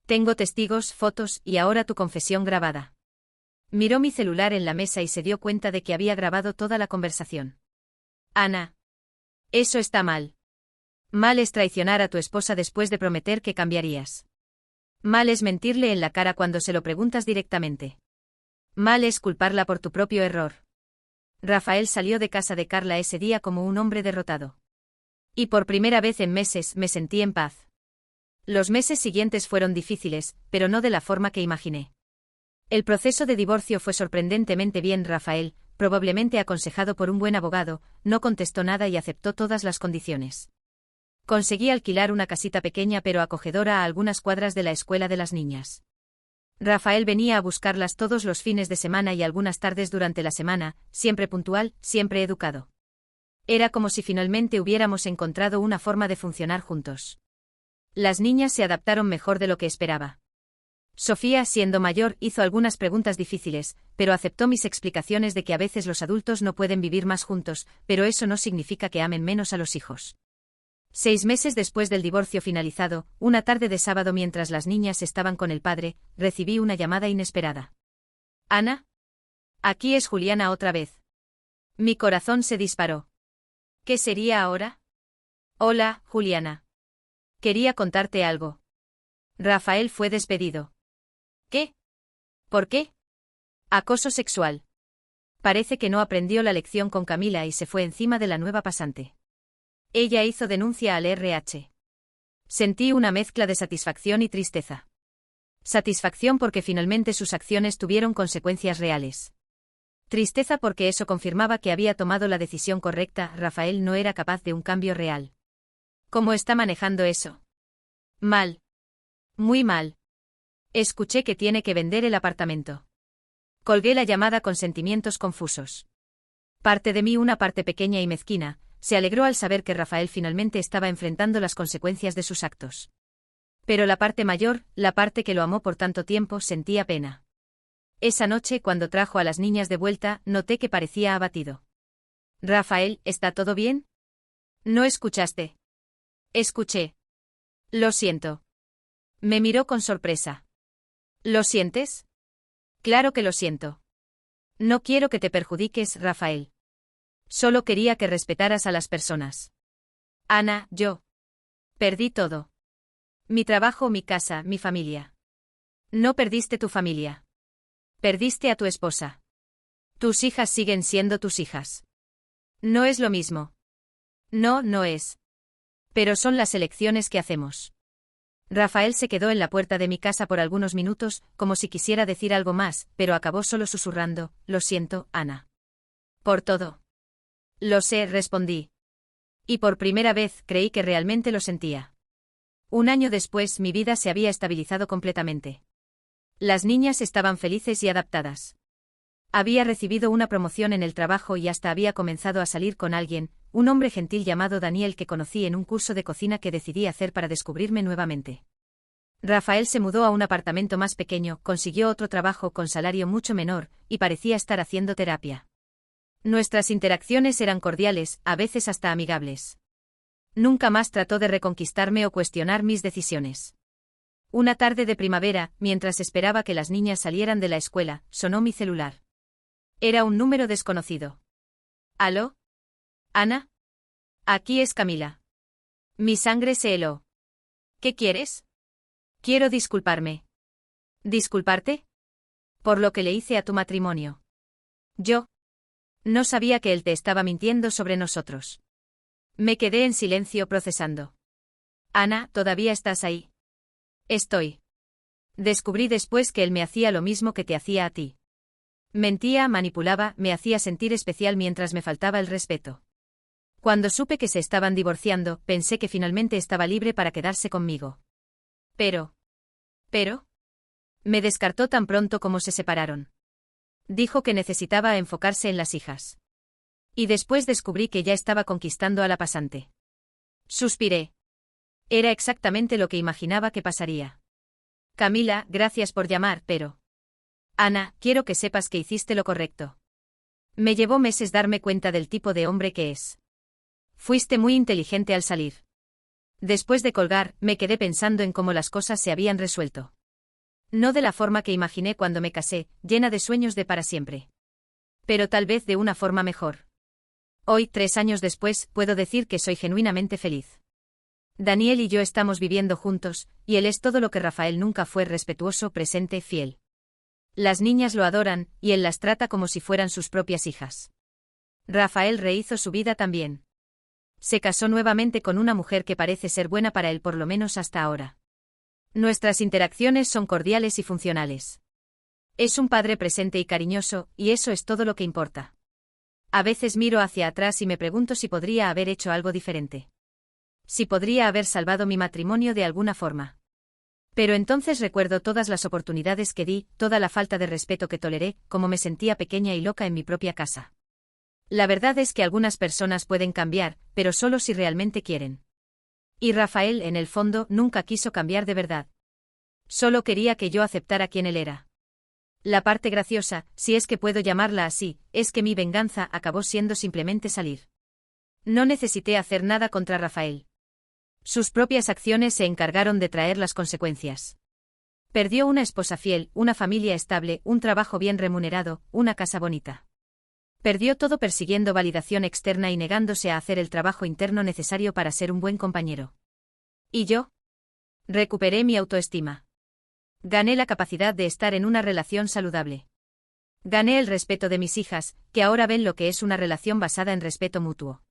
Tengo testigos, fotos y ahora tu confesión grabada. Miró mi celular en la mesa y se dio cuenta de que había grabado toda la conversación. Ana. Eso está mal. Mal es traicionar a tu esposa después de prometer que cambiarías. Mal es mentirle en la cara cuando se lo preguntas directamente. Mal es culparla por tu propio error. Rafael salió de casa de Carla ese día como un hombre derrotado. Y por primera vez en meses me sentí en paz. Los meses siguientes fueron difíciles, pero no de la forma que imaginé. El proceso de divorcio fue sorprendentemente bien. Rafael, probablemente aconsejado por un buen abogado, no contestó nada y aceptó todas las condiciones. Conseguí alquilar una casita pequeña pero acogedora a algunas cuadras de la escuela de las niñas. Rafael venía a buscarlas todos los fines de semana y algunas tardes durante la semana, siempre puntual, siempre educado. Era como si finalmente hubiéramos encontrado una forma de funcionar juntos. Las niñas se adaptaron mejor de lo que esperaba. Sofía, siendo mayor, hizo algunas preguntas difíciles, pero aceptó mis explicaciones de que a veces los adultos no pueden vivir más juntos, pero eso no significa que amen menos a los hijos. 6 meses después del divorcio finalizado, una tarde de sábado mientras las niñas estaban con el padre, recibí una llamada inesperada. ¿Ana? Aquí es Juliana otra vez. Mi corazón se disparó. ¿Qué sería ahora? Hola, Juliana. Quería contarte algo. Rafael fue despedido. ¿Qué? ¿Por qué? Acoso sexual. Parece que no aprendió la lección con Camila y se fue encima de la nueva pasante. Ella hizo denuncia al RH. Sentí una mezcla de satisfacción y tristeza. Satisfacción porque finalmente sus acciones tuvieron consecuencias reales. Tristeza porque eso confirmaba que había tomado la decisión correcta. Rafael no era capaz de un cambio real. ¿Cómo está manejando eso? Mal. Muy mal. Escuché que tiene que vender el apartamento. Colgué la llamada con sentimientos confusos. Parte de mí, una parte pequeña y mezquina, se alegró al saber que Rafael finalmente estaba enfrentando las consecuencias de sus actos. Pero la parte mayor, la parte que lo amó por tanto tiempo, sentía pena. Esa noche, cuando trajo a las niñas de vuelta, noté que parecía abatido. Rafael, ¿está todo bien? ¿No escuchaste? Escuché. Lo siento. Me miró con sorpresa. ¿Lo sientes? Claro que lo siento. No quiero que te perjudiques, Rafael. Solo quería que respetaras a las personas. Ana, yo. Perdí todo. Mi trabajo, mi casa, mi familia. No perdiste tu familia. Perdiste a tu esposa. Tus hijas siguen siendo tus hijas. No es lo mismo. No, no es. Pero son las elecciones que hacemos. Rafael se quedó en la puerta de mi casa por algunos minutos, como si quisiera decir algo más, pero acabó solo susurrando, lo siento, Ana. Por todo. Lo sé, respondí. Y por primera vez creí que realmente lo sentía. Un año después mi vida se había estabilizado completamente. Las niñas estaban felices y adaptadas. Había recibido una promoción en el trabajo y hasta había comenzado a salir con alguien, un hombre gentil llamado Daniel que conocí en un curso de cocina que decidí hacer para descubrirme nuevamente. Rafael se mudó a un apartamento más pequeño, consiguió otro trabajo con salario mucho menor, y parecía estar haciendo terapia. Nuestras interacciones eran cordiales, a veces hasta amigables. Nunca más trató de reconquistarme o cuestionar mis decisiones. Una tarde de primavera, mientras esperaba que las niñas salieran de la escuela, sonó mi celular. Era un número desconocido. ¿Aló? ¿Ana? Aquí es Camila. Mi sangre se heló. ¿Qué quieres? Quiero disculparme. ¿Disculparte? Por lo que le hice a tu matrimonio. Yo. No sabía que él te estaba mintiendo sobre nosotros. Me quedé en silencio procesando. Ana, ¿todavía estás ahí? Estoy. Descubrí después que él me hacía lo mismo que te hacía a ti. Mentía, manipulaba, me hacía sentir especial mientras me faltaba el respeto. Cuando supe que se estaban divorciando, pensé que finalmente estaba libre para quedarse conmigo. Pero... me descartó tan pronto como se separaron. Dijo que necesitaba enfocarse en las hijas. Y después descubrí que ya estaba conquistando a la pasante. Suspiré. Era exactamente lo que imaginaba que pasaría. Camila, gracias por llamar, pero... Ana, quiero que sepas que hiciste lo correcto. Me llevó meses darme cuenta del tipo de hombre que es. Fuiste muy inteligente al salir. Después de colgar, me quedé pensando en cómo las cosas se habían resuelto. No de la forma que imaginé cuando me casé, llena de sueños de para siempre. Pero tal vez de una forma mejor. Hoy, 3 años después, puedo decir que soy genuinamente feliz. Daniel y yo estamos viviendo juntos, y él es todo lo que Rafael nunca fue: respetuoso, presente, fiel. Las niñas lo adoran, y él las trata como si fueran sus propias hijas. Rafael rehizo su vida también. Se casó nuevamente con una mujer que parece ser buena para él, por lo menos hasta ahora. Nuestras interacciones son cordiales y funcionales. Es un padre presente y cariñoso, y eso es todo lo que importa. A veces miro hacia atrás y me pregunto si podría haber hecho algo diferente. Si podría haber salvado mi matrimonio de alguna forma. Pero entonces recuerdo todas las oportunidades que di, toda la falta de respeto que toleré, cómo me sentía pequeña y loca en mi propia casa. La verdad es que algunas personas pueden cambiar, pero solo si realmente quieren. Y Rafael, en el fondo, nunca quiso cambiar de verdad. Solo quería que yo aceptara quien él era. La parte graciosa, si es que puedo llamarla así, es que mi venganza acabó siendo simplemente salir. No necesité hacer nada contra Rafael. Sus propias acciones se encargaron de traer las consecuencias. Perdió una esposa fiel, una familia estable, un trabajo bien remunerado, una casa bonita. Perdió todo persiguiendo validación externa y negándose a hacer el trabajo interno necesario para ser un buen compañero. ¿Y yo? Recuperé mi autoestima. Gané la capacidad de estar en una relación saludable. Gané el respeto de mis hijas, que ahora ven lo que es una relación basada en respeto mutuo.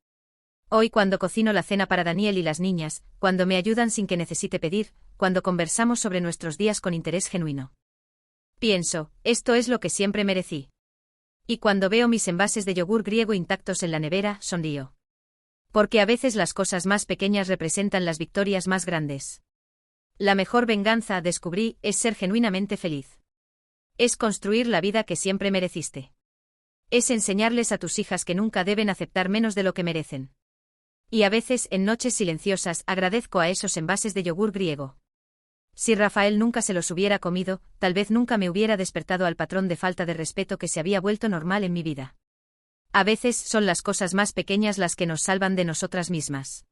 Hoy, cuando cocino la cena para Daniel y las niñas, cuando me ayudan sin que necesite pedir, cuando conversamos sobre nuestros días con interés genuino. Pienso, esto es lo que siempre merecí. Y cuando veo mis envases de yogur griego intactos en la nevera, sonrío. Porque a veces las cosas más pequeñas representan las victorias más grandes. La mejor venganza, descubrí, es ser genuinamente feliz. Es construir la vida que siempre mereciste. Es enseñarles a tus hijas que nunca deben aceptar menos de lo que merecen. Y a veces, en noches silenciosas, agradezco a esos envases de yogur griego. Si Rafael nunca se los hubiera comido, tal vez nunca me hubiera despertado al patrón de falta de respeto que se había vuelto normal en mi vida. A veces son las cosas más pequeñas las que nos salvan de nosotras mismas.